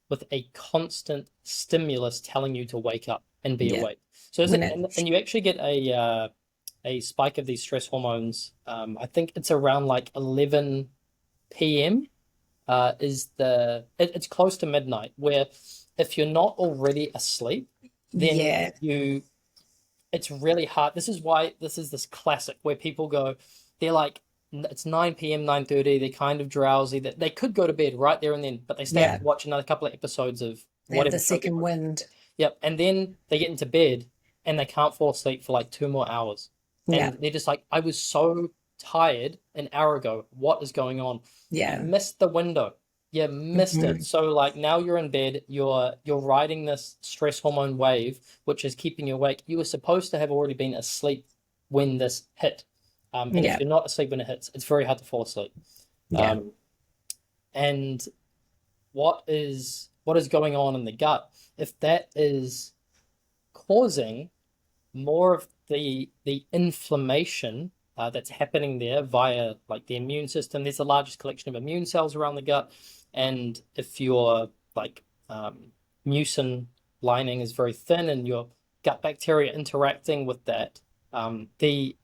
with a constant stimulus telling you to wake up and be Yeah. awake. So is When it it, and you actually get a spike of these stress hormones. I think it's around like 11 p.m. Is it's close to midnight where if you're not already asleep, then yeah, it's really hard. This is why this is this classic where people go, they're like, it's 9 p.m., 9:30, they're kind of drowsy, that they could go to bed right there and then, but they stay up yeah. to watch another couple of episodes of They have whatever the show they're second watching. wind. Yep. And then they get into bed and they can't fall asleep for like 2 more hours. Yeah, And they're just like, I was so tired an hour ago. What is going on? You yeah, missed the window. Yeah, missed it. So like now you're in bed, you're riding this stress hormone wave, which is keeping you awake. You were supposed to have already been asleep when this hit. And if Yeah, you're not asleep when it hits, it's very hard to fall asleep. yeah, Um, and what is going on in the gut, if that is causing more of the inflammation that's happening there via like the immune system. There's the largest collection of immune cells around the gut, and if your like mucin lining is very thin and your gut bacteria interacting with that,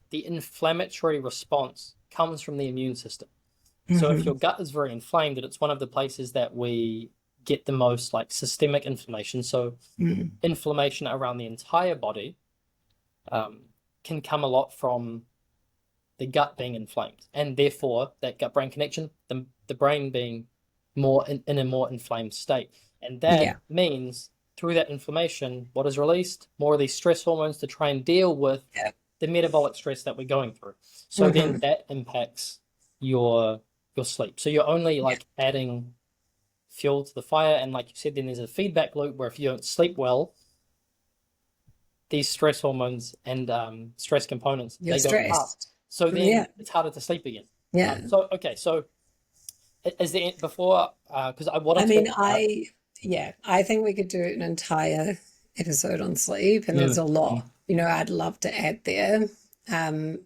the inflammatory response comes from the immune system. So if hmm your gut is very inflamed, and it's one of the places that we get the most like systemic inflammation, so mm, inflammation around the entire body um, can come a lot from the gut being inflamed, and therefore that gut-brain connection, the brain being more in a more inflamed state, and that yeah, means through that inflammation, what is released? More of these stress hormones to try and deal with yeah, the metabolic stress that we're going through. So then hmm that impacts your your sleep. So you're only yeah, like adding fuel to the fire, and like you said, then there's a feedback loop where if you don't sleep well, these stress hormones and stress components you're they go up. stressed. So then Yeah, it's harder to sleep again. yeah. So okay, so is there before because I want I to mean, talk about yeah, I think we could do an entire episode on sleep, and there's mm, a lot, mm, I'd love to add there.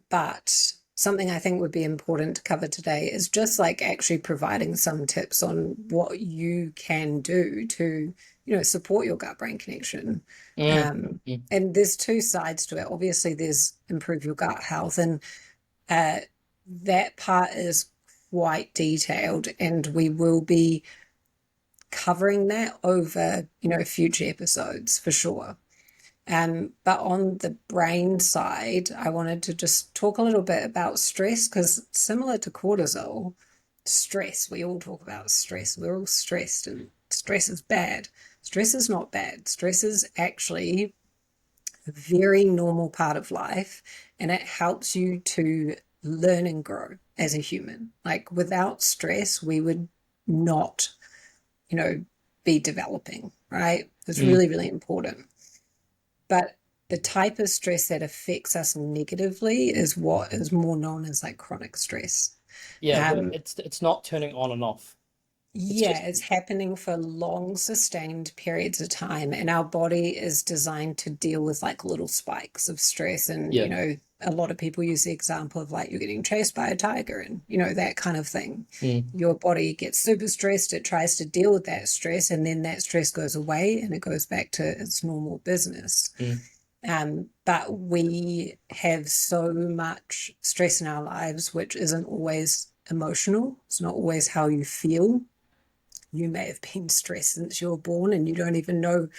But something I think would be important to cover today is just like actually providing some tips on what you can do to, support your gut-brain connection. mm, Um, mm, and there's two sides to it. Obviously, there's improve your gut health, and uh, that part is quite detailed, and we will be covering that over, future episodes for sure. But on the brain side, I wanted to just talk a little bit about stress because similar to cortisol, stress, we all talk about stress. We're all stressed, and stress is bad. Stress is not bad. Stress is actually a very normal part of life, and it helps you to learn and grow as a human. Like without stress, we would not, you know, be developing, right? It's mm. really, really important. But the type of stress that affects us negatively is what is more known as like chronic stress. Yeah, Um, it's not turning on and off. It's yeah, just it's happening for long, sustained periods of time, and our body is designed to deal with like little spikes of stress. And, yeah. a lot of people use the example of like you're getting chased by a tiger and, that kind of thing. Mm, Your body gets super stressed, it tries to deal with that stress, and then that stress goes away and it goes back to its normal business. mm. But we have so much stress in our lives, which isn't always emotional. It's not always how you feel. You may have been stressed since you were born and you don't even know,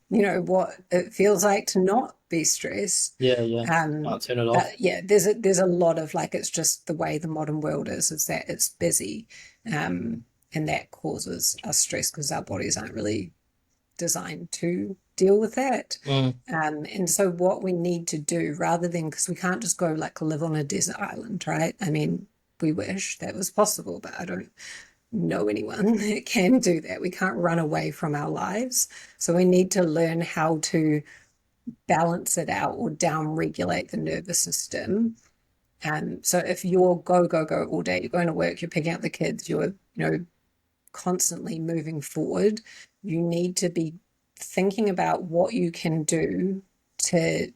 what it feels like to not be stressed. Yeah, yeah. Um, Can't turn it off. but yeah, there's a lot of like it's just the way the modern world is that it's busy, and that causes us stress because our bodies aren't really designed to deal with that. Mm, And so what we need to do rather than because we can't just go like live on a desert island, right? I mean, we wish that was possible, but I don't know anyone that can do that. We can't run away from our lives. So we need to learn how to balance it out or down regulate the nervous system. So if you're go, go, go all day, you're going to work, you're picking up the kids, you're, constantly moving forward, you need to be thinking about what you can do to,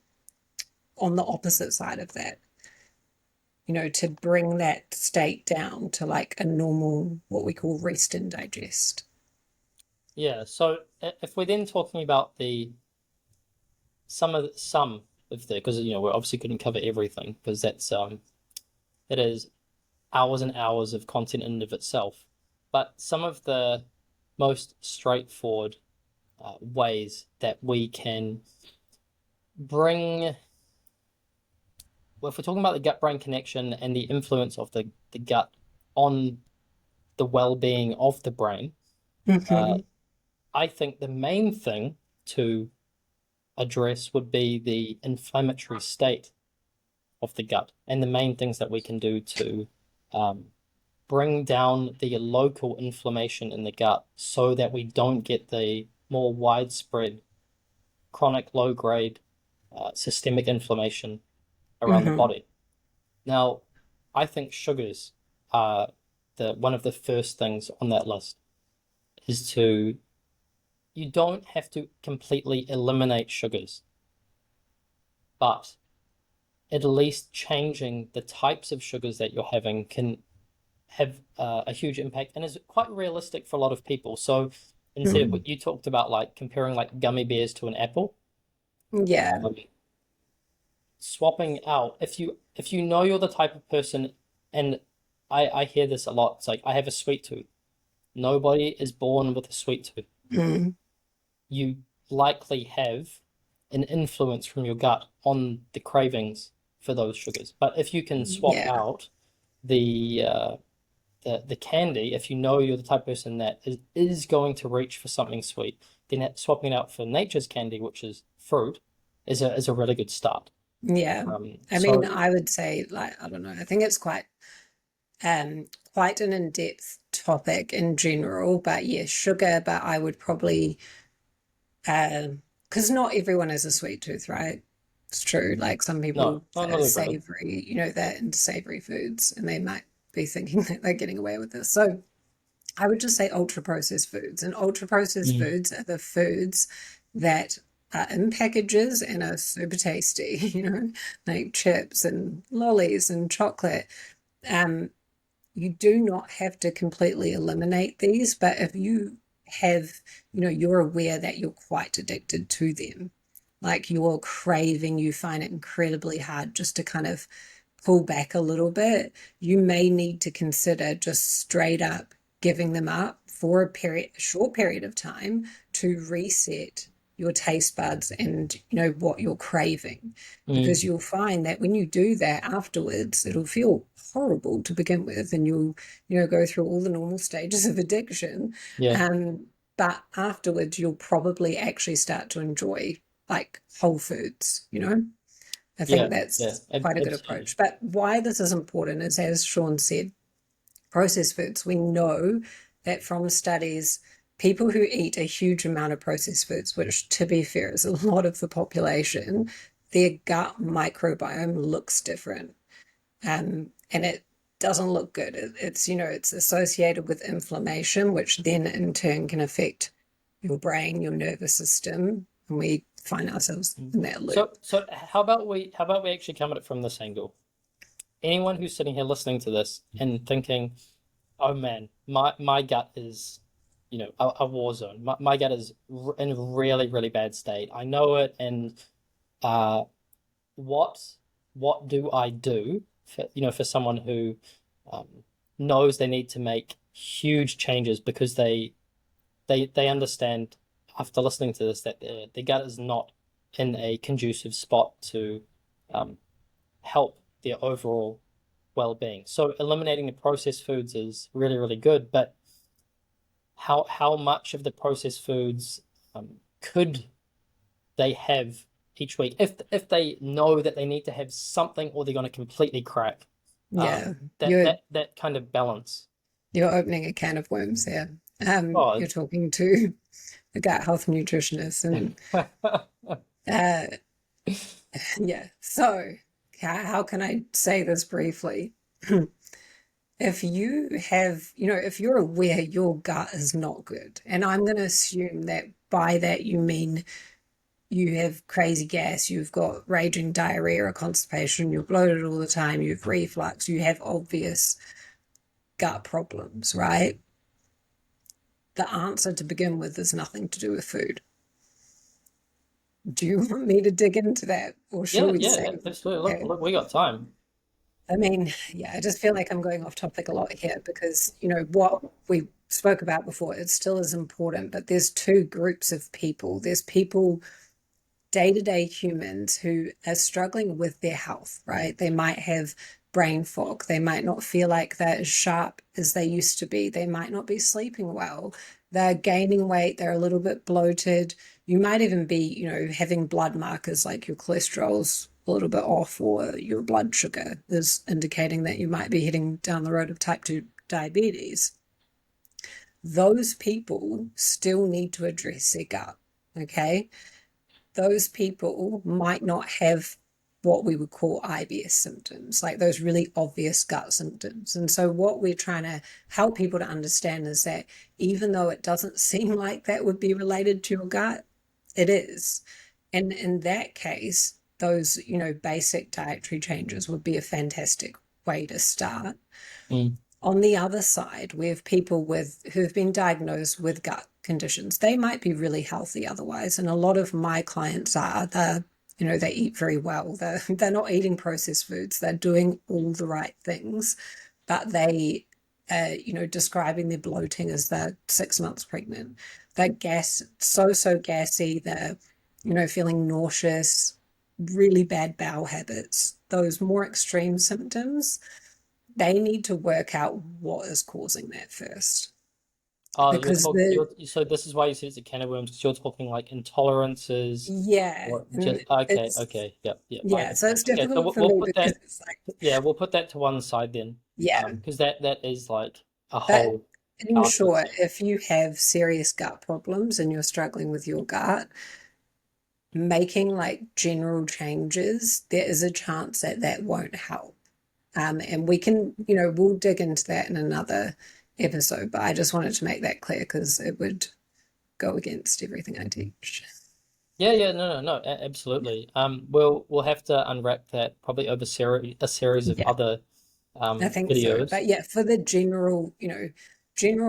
on the opposite side of that, to bring that state down to like a normal, what we call rest and digest. yeah. So if we're then talking about the some of the because we obviously couldn't cover everything because that's it is hours and hours of content in and of itself. But some of the most straightforward ways that we can bring, well, if we're talking about the gut-brain connection and the influence of the gut on the well-being of the brain, uh, Mm-hmm. I think the main thing to address would be the inflammatory state of the gut and the main things that we can do to um, bring down the local inflammation in the gut so that we don't get the more widespread chronic low-grade systemic inflammation around the Hmm. body. Now, I think sugars are one of the first things on that list is to you don't have to completely eliminate sugars, but at least changing the types of sugars that you're having can have a huge impact and is quite realistic for a lot of people. So instead of what you talked about, like comparing like gummy bears to an apple, Yeah. um, swapping out if you know you're the type of person, and I hear this a lot. It's like I have a sweet tooth. Nobody is born with a sweet tooth. Mm. You likely have an influence from your gut on the cravings for those sugars. But if you can swap Yeah. out the the candy, if you know you're the type of person that is going to reach for something sweet, then swapping it out for nature's candy, which is fruit, is a really good start. Yeah. I mean, So I would say, like, I don't know, I think it's um quite an in-depth topic in general, but yeah, sugar, but I would probably because not everyone has a sweet tooth, right? It's true. Like some no, people no, are not really. savory, they're into savory foods and they might be thinking that they're getting away with this. So I would just say ultra processed foods. And ultra processed Mm. foods are the foods that are in packages and are super tasty, like chips and lollies and chocolate. Um, you do not have to completely eliminate these, but if you have, you're aware that you're quite addicted to them, like you're craving, you find it incredibly hard just to kind of pull back a little bit, you may need to consider just straight up giving them up for a short period of time to reset your taste buds and what you're craving, because Mm. you'll find that when you do that afterwards it'll feel horrible to begin with, and you'll go through all the normal stages of addiction, Yeah, um but afterwards you'll probably actually start to enjoy like whole foods. I think yeah, yeah, that's quite a good absolutely. approach. But why this is important is, as Sean said, processed foods. We know that from studies, people who eat a huge amount of processed foods, which to be fair is a lot of the population, their gut microbiome looks different. And it doesn't look good. It's associated with inflammation, which then in turn can affect your brain, your nervous system, and we find ourselves Mm. in that loop. So how about we actually come at it from this angle? Anyone who's sitting here listening to this and thinking, oh man, my gut is, a war zone. My gut is in a really, really bad state. I know it, and uh, what what do I do for for someone who um, knows they need to make huge changes because they understand after listening to this that their gut is not in a conducive spot to um, help their overall well-being. So eliminating the processed foods is really, really good, but how much of the processed foods could they have each week if they know that they need to have something or they're going to completely crack Yeah, that you're that kind of balance. you're opening a can of worms here. Oh, You're talking to a gut health nutritionist, and uh, yeah. So, how can I say this briefly? If you're aware your gut is not good, and I'm going to assume that by that you mean you have crazy gas, you've got raging diarrhea or constipation, you're bloated all the time, you have reflux, you have obvious gut problems, right? The answer to begin with is nothing to do with food. Do you want me to dig into that, or should yeah, we yeah, save it? absolutely. Look, Okay. look, we got time. I mean, yeah, I just feel like I'm going off topic a lot here because, what we spoke about before, it still is important, but there's two groups of people. There's people, day-to-day humans who are struggling with their health, right? They might have brain fog. They might not feel like they're as sharp as they used to be. They might not be sleeping well. They're gaining weight. They're a little bit bloated. You might even be, having blood markers like your cholesterol's a little bit off or your blood sugar is indicating that you might be heading down the road of type 2 diabetes, those people still need to address their gut, okay? Those people might not have what we would call IBS symptoms, like those really obvious gut symptoms. And so what we're trying to help people to understand is that even though it doesn't seem like that would be related to your gut, it is. And in that case, those, basic dietary changes would be a fantastic way to start. Mm. On the other side, we have people who've been diagnosed with gut conditions. They might be really healthy otherwise, and a lot of my clients are. They eat very well. They're not eating processed foods. They're doing all the right things, but they, describing their bloating as they're 6 months pregnant. They're so gassy. They're, feeling nauseous, really bad bowel habits. Those more extreme symptoms, they need to work out what is causing that first. Oh, Because so this is why you said it's a can of worms, because you're talking like intolerances or just okay, yep, I so understand. it's Okay, so difficult for we'll me put because that, it's like, yeah, we'll put that to one side then, yeah. because that is like a But whole in short, calculus. if you have serious gut problems and you're struggling with your gut, making like general changes, there is a chance that that won't help. And we can, we'll dig into that in another episode, but I just wanted to make that clear because it would go against everything I teach. Yeah, no, absolutely. We'll have to unwrap that probably over a series of Yeah, other I think so. videos. But yeah, for the general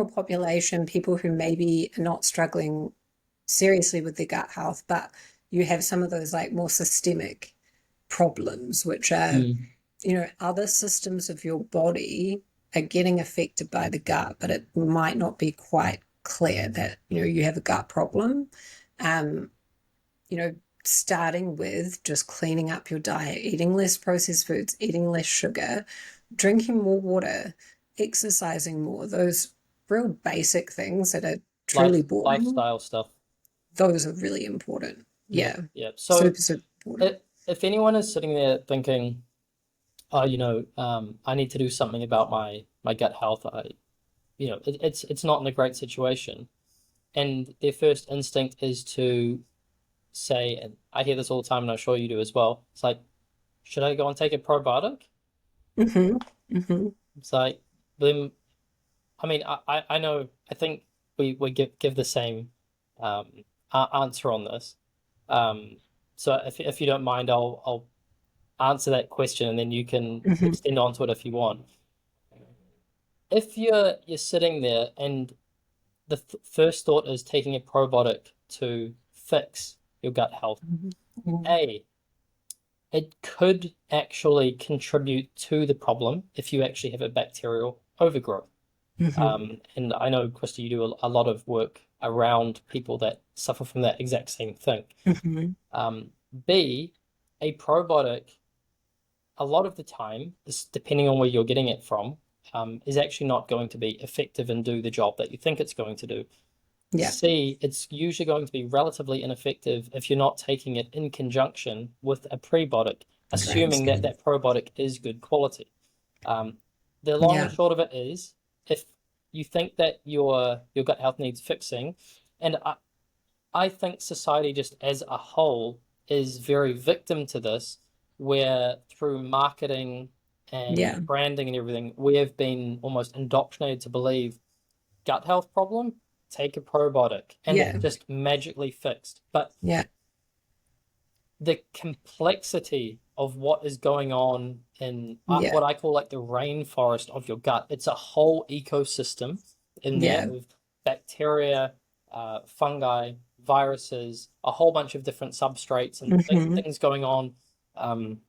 population, people who maybe are not struggling seriously with their gut health, but you have some of those like more systemic problems, which are, Mm. other systems of your body are getting affected by the gut, but it might not be quite clear that, you have a gut problem. Um, you know, Starting with just cleaning up your diet, eating less processed foods, eating less sugar, drinking more water, exercising more, those real basic things that are truly boring, Lifestyle stuff. those are really important. Yeah, Yeah, yeah. So super, super important. if anyone is sitting there thinking, oh, I need to do something about my gut health, it's not in a great situation, and their first instinct is to say, and I hear this all the time, and I'm sure you do as well. It's like, should I go and take a probiotic? Mm-hmm. Mm-hmm. It's like, then, I mean, I know, I think we give the same answer on this. Um, so if you don't mind, I'll answer that question, and then you can Mm-hmm. extend onto it if you want. If you're sitting there and the first thought is taking a probiotic to fix your gut health, Mm-hmm. A, it could actually contribute to the problem if you actually have a bacterial overgrowth. Mm-hmm. And I know, Krista, you do a lot of work around people that suffer from that exact same thing. Mm-hmm. B, a probiotic, a lot of the time, this, depending on where you're getting it from, is actually not going to be effective and do the job that you think it's going to do. Yeah, C, it's usually going to be relatively ineffective if you're not taking it in conjunction with a prebiotic, assuming that that probiotic is good quality. Um, the long and yeah, short of it is, if you think that your gut health needs fixing, and I think society just as a whole is very victim to this, where through marketing yeah, and branding and everything, we have been almost indoctrinated to believe gut health problem, take a probiotic, and it's yeah, just magically fixed. But yeah, the complexity of what is going on in yeah, what I call like the rainforest of your gut, it's a whole ecosystem in there yeah. of bacteria, fungi, viruses, a whole bunch of different substrates and Mm-hmm. things going on. Um,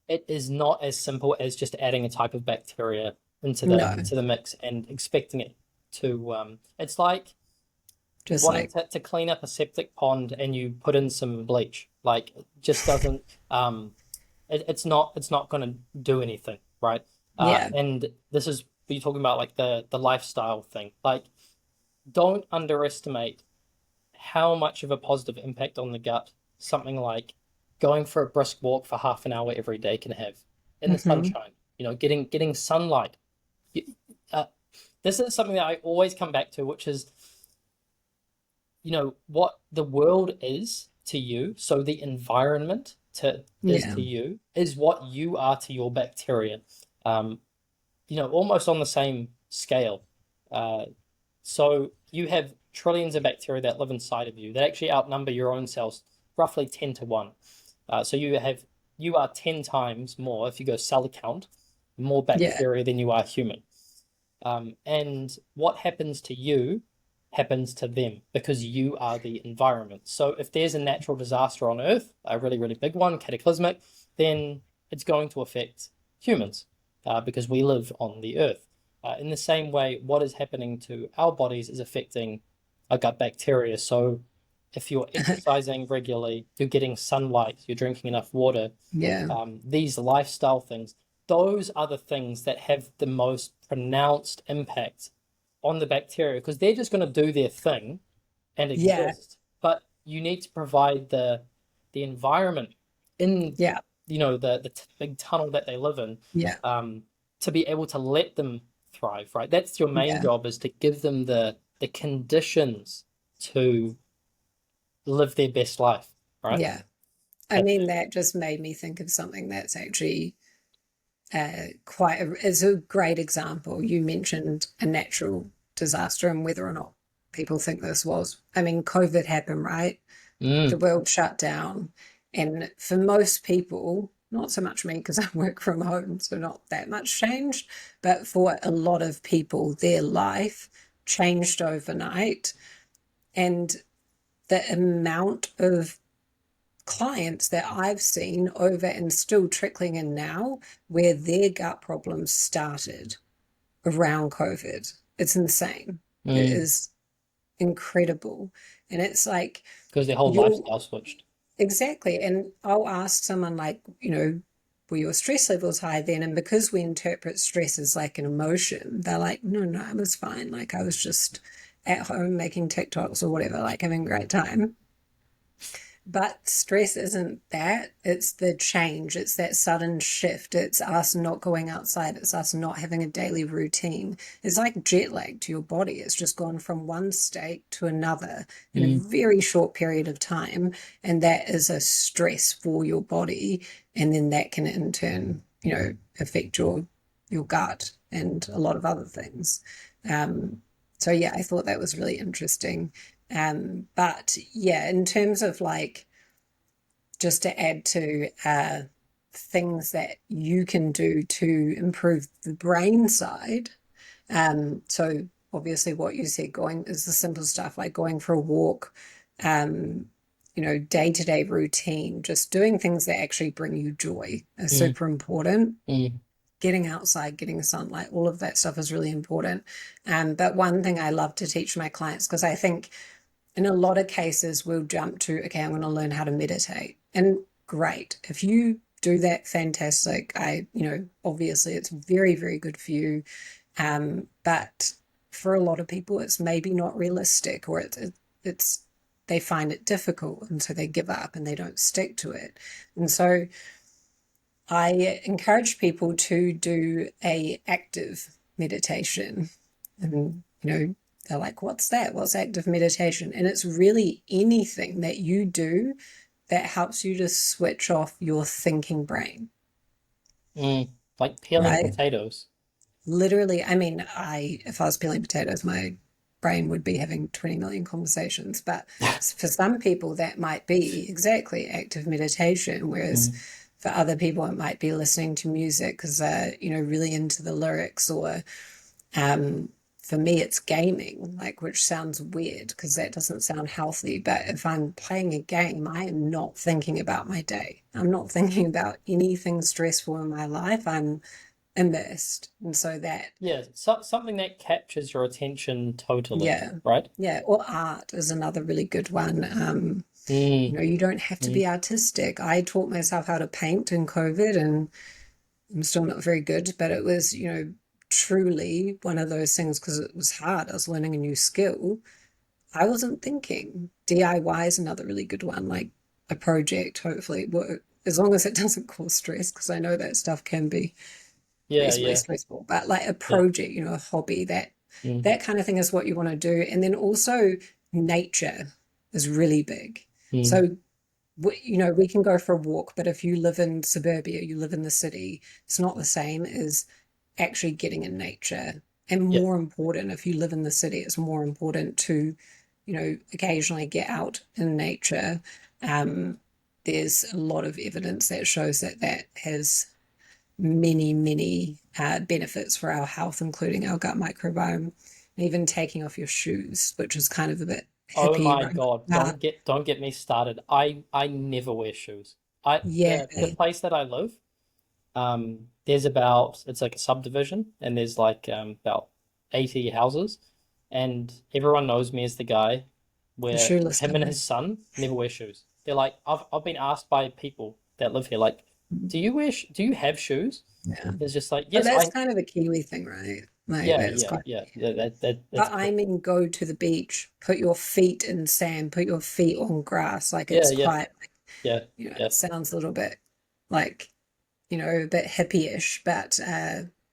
it is not as simple as just adding a type of bacteria No, into the mix and expecting it to. It's like just wanting like, to clean up a septic pond and you put in some bleach. Like it just doesn't. It's not going to do anything, right? yeah, And this is you're talking about like the lifestyle thing. Like, don't underestimate how much of a positive impact on the gut something like going for a brisk walk for half an hour every day can have in the mm-hmm. sunshine. Getting sunlight. this is something that I always come back to, which is, what the world is to you. So the environment is Yeah. to you is what you are to your bacteria. Almost on the same scale. So you have trillions of bacteria that live inside of you that actually outnumber your own cells roughly 10 to 1. So you are 10 times more, if you go cell count, more Yeah. bacteria than you are human. And what happens to you happens to them because you are the environment. So if there's a natural disaster on Earth, a really, really big one, cataclysmic, then it's going to affect humans because we live on the Earth. In the same way, what is happening to our bodies is affecting our gut bacteria. So if you're exercising regularly, you're getting sunlight, you're drinking enough water, Yeah. these lifestyle things, those are the things that have the most pronounced impact on the bacteria because they're just going to do their thing and Yeah. exist. But you need to provide the environment in Yeah. the big tunnel that they live in Yeah. to be able to let them thrive, right? That's your main Yeah. job, is to give them the conditions to live their best life, right? Yeah. I mean, that just made me think of something that's actually is a great example. You mentioned a natural disaster and whether or not people think this was. I mean, COVID happened, right? The Mm, world shut down. And for most people, not so much me because I work from home, so not that much changed, but for a lot of people, their life changed overnight. And the amount of clients that I've seen over and still trickling in now where their gut problems started around COVID. It's insane. It mm, is incredible. And it's like, because their whole you'll lifestyle switched. exactly. And I'll ask someone like, were your stress levels high then? And because we interpret stress as like an emotion, they're like, no, I was fine. Like I was just at home making TikToks or whatever, like having a great time. But stress isn't that. It's the change. It's that sudden shift. It's us not going outside. It's us not having a daily routine. It's like jet lag to your body. It's just gone from one state to another in a Mm, very short period of time. And that is a stress for your body. And then that can in turn, affect your gut and a lot of other things. So yeah, I thought that was really interesting. But yeah, in terms of like, just to add to things that you can do to improve the brain side. So obviously what you said going is the simple stuff like going for a walk, day-to-day routine, just doing things that actually bring you joy are mm, super important. mm, Getting outside, getting sunlight, all of that stuff is really important. But one thing I love to teach my clients, because I think in a lot of cases we'll jump to, okay, I'm going to learn how to meditate. And great. If you do that, fantastic. Obviously it's very, very good for you. But for a lot of people, it's maybe not realistic or it's they find it difficult and so they give up and they don't stick to it. And so I encourage people to do a active meditation. And, they're like, what's that? What's active meditation? And it's really anything that you do that helps you to switch off your thinking brain, mm. Like peeling right? potatoes. Literally, I mean, if I was peeling potatoes, my brain would be having 20 million conversations. But for some people, that might be exactly active meditation, whereas Mm, for other people, it might be listening to music because they're, really into the lyrics, or for me, it's gaming, like, which sounds weird because that doesn't sound healthy. But if I'm playing a game, I am not thinking about my day. I'm not thinking about anything stressful in my life. I'm immersed. And so that, yeah, something that captures your attention totally, yeah, right? yeah. Or art is another really good one. Mm, You don't have to mm, be artistic. I taught myself how to paint in COVID and I'm still not very good, but it was, truly one of those things because it was hard. I was learning a new skill. I wasn't thinking. DIY is another really good one, like a project, hopefully, work, as long as it doesn't cause stress, because I know that stuff can be. Yeah, reasonably yeah, stressful, but like a yeah. project, a hobby, that Mm, that kind of thing is what you want to do. And then also nature is really big. mm, So we can go for a walk, but if you live in suburbia, you live in the city, it's not the same as actually getting in nature. And yeah. more important, if you live in the city, it's more important to, occasionally get out in nature. Um, there's a lot of evidence that shows that that has many, many benefits for our health, including our gut microbiome, and even taking off your shoes, which is kind of a bit Oh hippie my right God, now. don't get me started. I never wear shoes. I Yeah, the place that I live, there's about it's like a subdivision and there's like about 80 houses and everyone knows me as the guy the where shoeless him and guy. his son never wear shoes. They're like I've been asked by people that live here like, do you have shoes? Yeah. It's just like, But yes, that's I kind of a Kiwi thing, right? Like yeah, that's yeah, quite. yeah. Yeah, that's But I mean, go to the beach, put your feet in sand, put your feet on grass. Like yeah, it's yeah, quite, yeah, yeah. it sounds a little bit like, a bit hippie-ish, but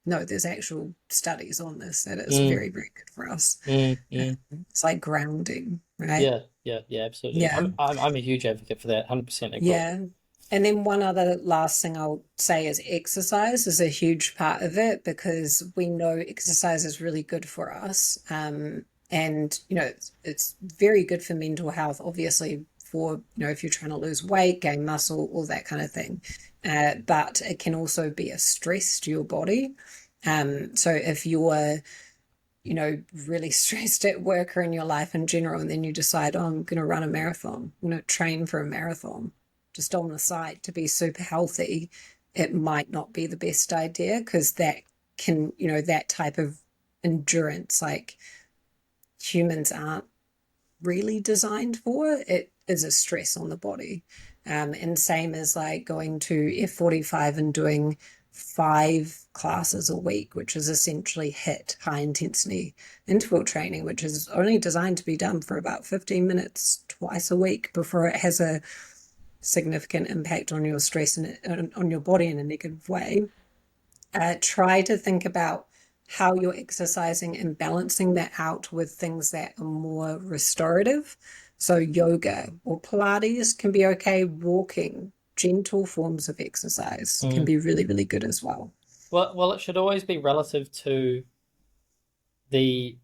no, there's actual studies on this that it's Mm, very, very good for us. mm. It's like grounding, right? Yeah, yeah, yeah, absolutely. Yeah, I'm a huge advocate for that. 100% agree. yeah. And then one other last thing I'll say is exercise is a huge part of it because we know exercise is really good for us. And it's very good for mental health, obviously for, if you're trying to lose weight, gain muscle, all that kind of thing. But it can also be a stress to your body. So if you're really stressed at work or in your life in general, and then you decide, oh, I'm going to run a marathon, train for a marathon just on the side to be super healthy, it might not be the best idea because that can, that type of endurance, like humans aren't really designed for. It is a stress on the body. And same as like going to F45 and doing 5 classes a week, which is essentially HIIT, high intensity interval training, which is only designed to be done for about 15 minutes twice a week before it has a significant impact on your stress and on your body in a negative way. Try to think about how you're exercising and balancing that out with things that are more restorative. So yoga or Pilates can be okay. Walking, gentle forms of exercise can Mm. be really, really good as well. Well, it should always be relative to the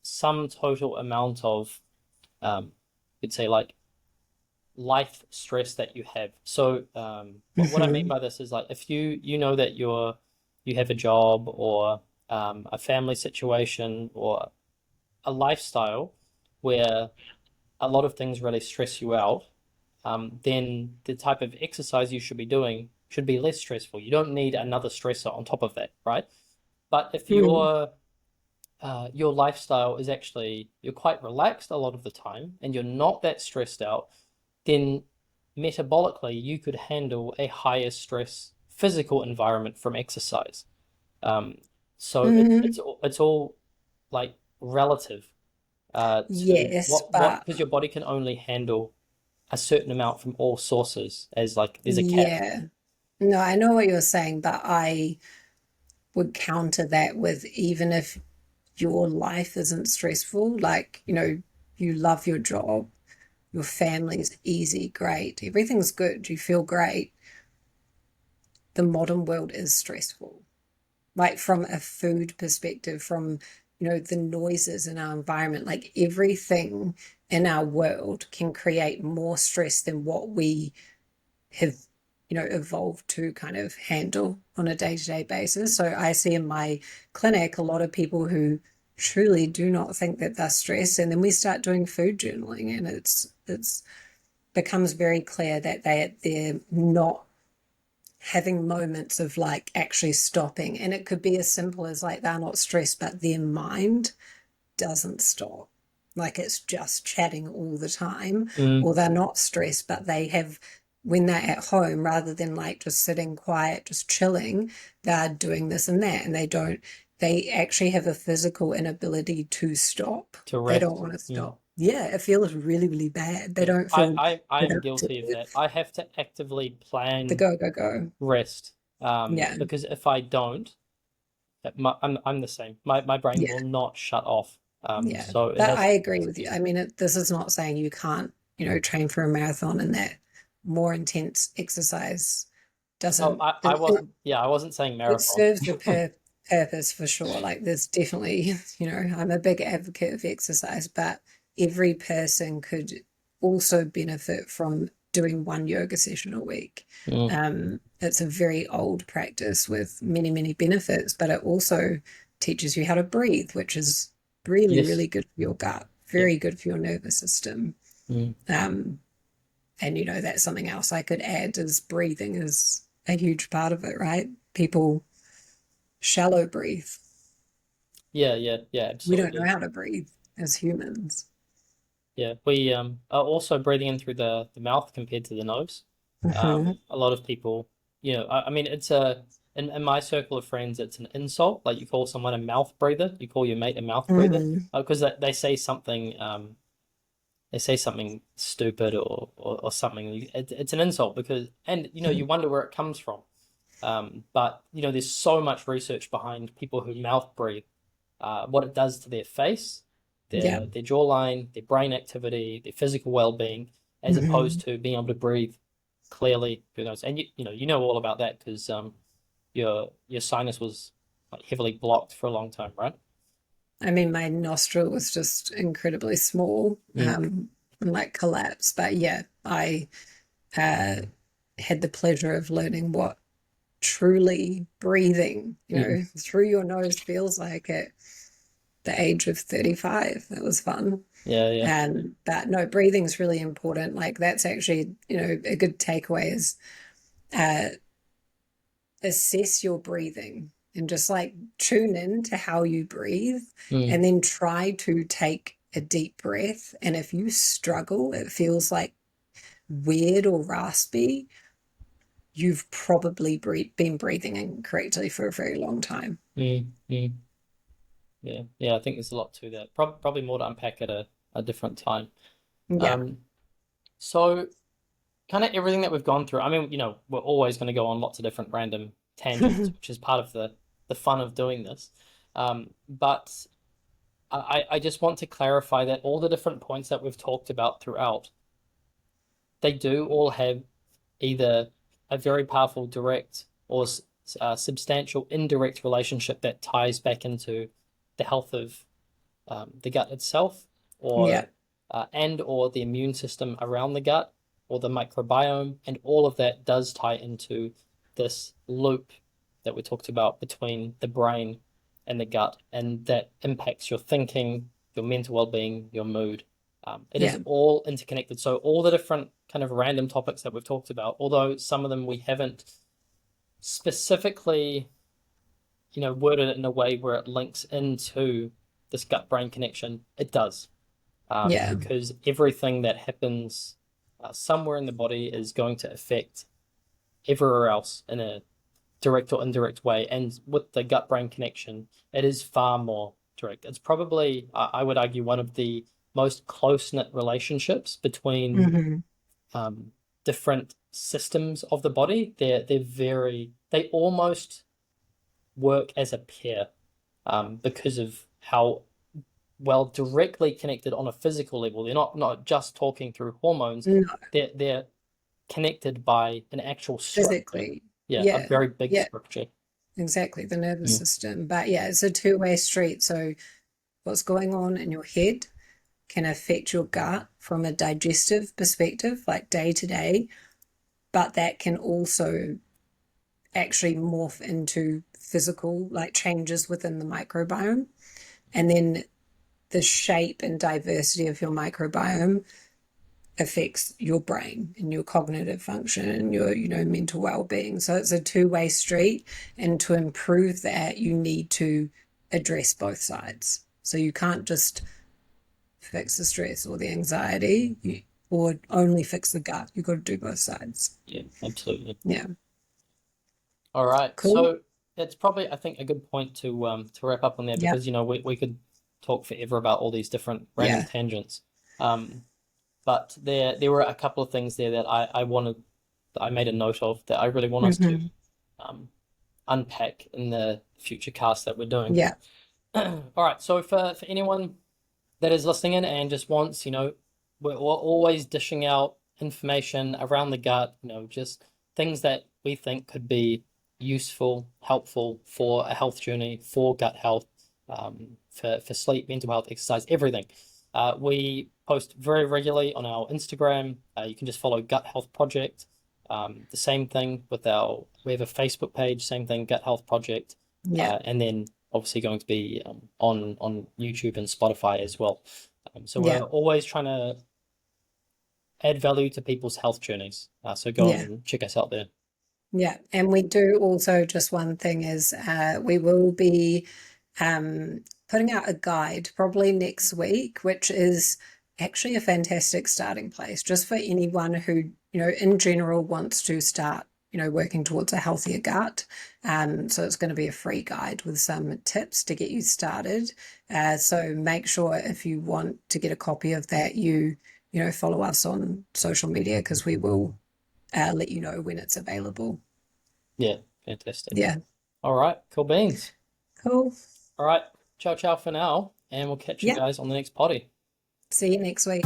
sum total amount of, you'd say like life stress that you have. So, what I mean Mm-hmm. by this is like if you know that you have a job or a family situation or a lifestyle where a lot of things really stress you out, then the type of exercise you should be doing should be less stressful. You don't need another stressor on top of that, right? But if Mm. your lifestyle is actually you're quite relaxed a lot of the time and you're not that stressed out, then metabolically you could handle a higher stress physical environment from exercise. Um, so Mm. it's all like relative to Yes, what but because your body can only handle a certain amount from all sources as like there's a cap. yeah. No, I know what you're saying, but I would counter that with even if your life isn't stressful, like, you love your job, your family's easy, great, everything's good, you feel great. The modern world is stressful, like from a food perspective, from, the noises in our environment, like everything in our world can create more stress than what we have evolved to kind of handle on a day-to-day basis. So I see in my clinic a lot of people who truly do not think that they're stressed, and then we start doing food journaling and it's becomes very clear that they're not having moments of like actually stopping, and it could be as simple as like they're not stressed but their mind doesn't stop, like it's just chatting all the time, Mm, or they're not stressed but they have, when they're at home, rather than like just sitting quiet just chilling, they're doing this and that, and they actually have a physical inability to stop. to They don't rest. want to Mm, stop. Yeah, it feels really, really bad. They yeah. don't I, feel I I'm guilty of that. productive. I have to actively The plan go, go, go. rest. Yeah. Because if I don't, I'm the same. My brain Yeah. will not shut off. Yeah, So it that has I to be agree with you. I consistent. mean, this is not saying you can't, train for a marathon and that more intense exercise Oh, doesn't, I wasn't. Yeah, I wasn't saying it marathon. serves a purpose for sure. Like there's definitely, I'm a big advocate of exercise, but every person could also benefit from doing one yoga session a week. Mm, It's a very old practice with many, many benefits, but it also teaches you how to breathe, which is really, yes. really good for your gut, Yeah. very good for your nervous system. Mm, Um, and that's something else I could add is breathing is a huge part of it, right? People shallow breathe. yeah. Yeah. Yeah. We don't know Absolutely. how to breathe as humans. Yeah. We are also breathing in through the mouth compared to the nose. Hmm. A lot of people, I mean, it's in my circle of friends, it's an insult. Like you call someone a mouth breather, you call your mate a mouth breather, Hmm. because they say something. They say something stupid or something. It's an insult because, and you wonder where it comes from. But there's so much research behind people who mouth breathe, what it does to their face, Yeah. their jawline, their brain activity, their physical well-being, as Hmm. opposed to being able to breathe clearly. Who knows? And you know all about that because your sinus was like heavily blocked for a long time, right? I mean, my nostril was just incredibly small, Mm, and like collapsed. But yeah, I uh, had the pleasure of learning what truly breathing, mm. through your nose feels like at the age of 35. That was fun. Yeah, yeah. And but no, breathing is really important. Like that's actually, a good takeaway is uh, assess your breathing and just like tune in to how you breathe Mm, and then try to take a deep breath. And if you struggle, it feels like weird or raspy, you've probably been breathing incorrectly for a very long time. mm. Yeah, yeah. I think there's a lot to that. Probably more to unpack at a different time. Yeah. Um, so kind of everything that we've gone through. I mean, we're always going to go on lots of different random tangents, which is part of the fun of doing this. But I just want to clarify that all the different points that we've talked about throughout, they do all have either a very powerful direct or substantial indirect relationship that ties back into the health of the gut itself, or Yeah. or the immune system around the gut, or the microbiome, and all of that does tie into this loop that we talked about between the brain and the gut, and that impacts your thinking, your mental well-being, your mood. It is Yeah. all interconnected. So all the different kind of random topics that we've talked about, although some of them we haven't specifically worded it in a way where it links into this gut brain connection, it does. Yeah. Because everything that happens somewhere in the body is going to affect everywhere else in a direct or indirect way. And with the gut brain connection, it is far more direct. It's probably, I would argue, one of the most close knit relationships between Hmm. um, different systems of the body. They almost work as a pair because of how well directly connected on a physical level. They're not just talking through hormones. No, They're connected by an actual structure. physically. Yeah, a Yeah. very big Yeah. structure. Exactly. The nervous Mm, system. But yeah, it's a two-way street. So what's going on in your head can affect your gut from a digestive perspective, like day to day, but that can also actually morph into physical, like changes within the microbiome. And then the shape and diversity of your microbiome affects your brain and your cognitive function and your mental well-being. So it's a two-way street, and to improve that you need to address both sides. So you can't just fix the stress or the anxiety, or only fix the gut. You've got to do both sides. yeah, absolutely. Yeah. All right. Cool. So it's probably, I think, a good point to wrap up on there Yeah. because we could talk forever about all these different random Yeah. tangents. Um, but there were a couple of things there that I wanted that I made a note of that I really want us to Hmm. um unpack in the future cast that we're doing. Yeah. All right, so for anyone that is listening in and just wants, we're always dishing out information around the gut, just things that we think could be useful, helpful for a health journey, for gut health, for sleep, mental health, exercise, everything. We post very regularly on our Instagram. You can just follow Gut Health Project. The same thing with we have a Facebook page, same thing, Gut Health Project. Yeah. And then obviously going to be on YouTube and Spotify as well. So we're Yeah. always trying to add value to people's health journeys. So go Yeah. and check us out there. Yeah. And we do also, just one thing is we will be putting out a guide probably next week, which is actually a fantastic starting place just for anyone who, in general wants to start, working towards a healthier gut. So it's going to be a free guide with some tips to get you started. So make sure if you want to get a copy of that, you follow us on social media, because we will let you know when it's available. Yeah, fantastic. Yeah. All right, cool beans. Cool. All right, ciao, ciao for now, and we'll catch you Yeah. guys on the next potty. See you next week.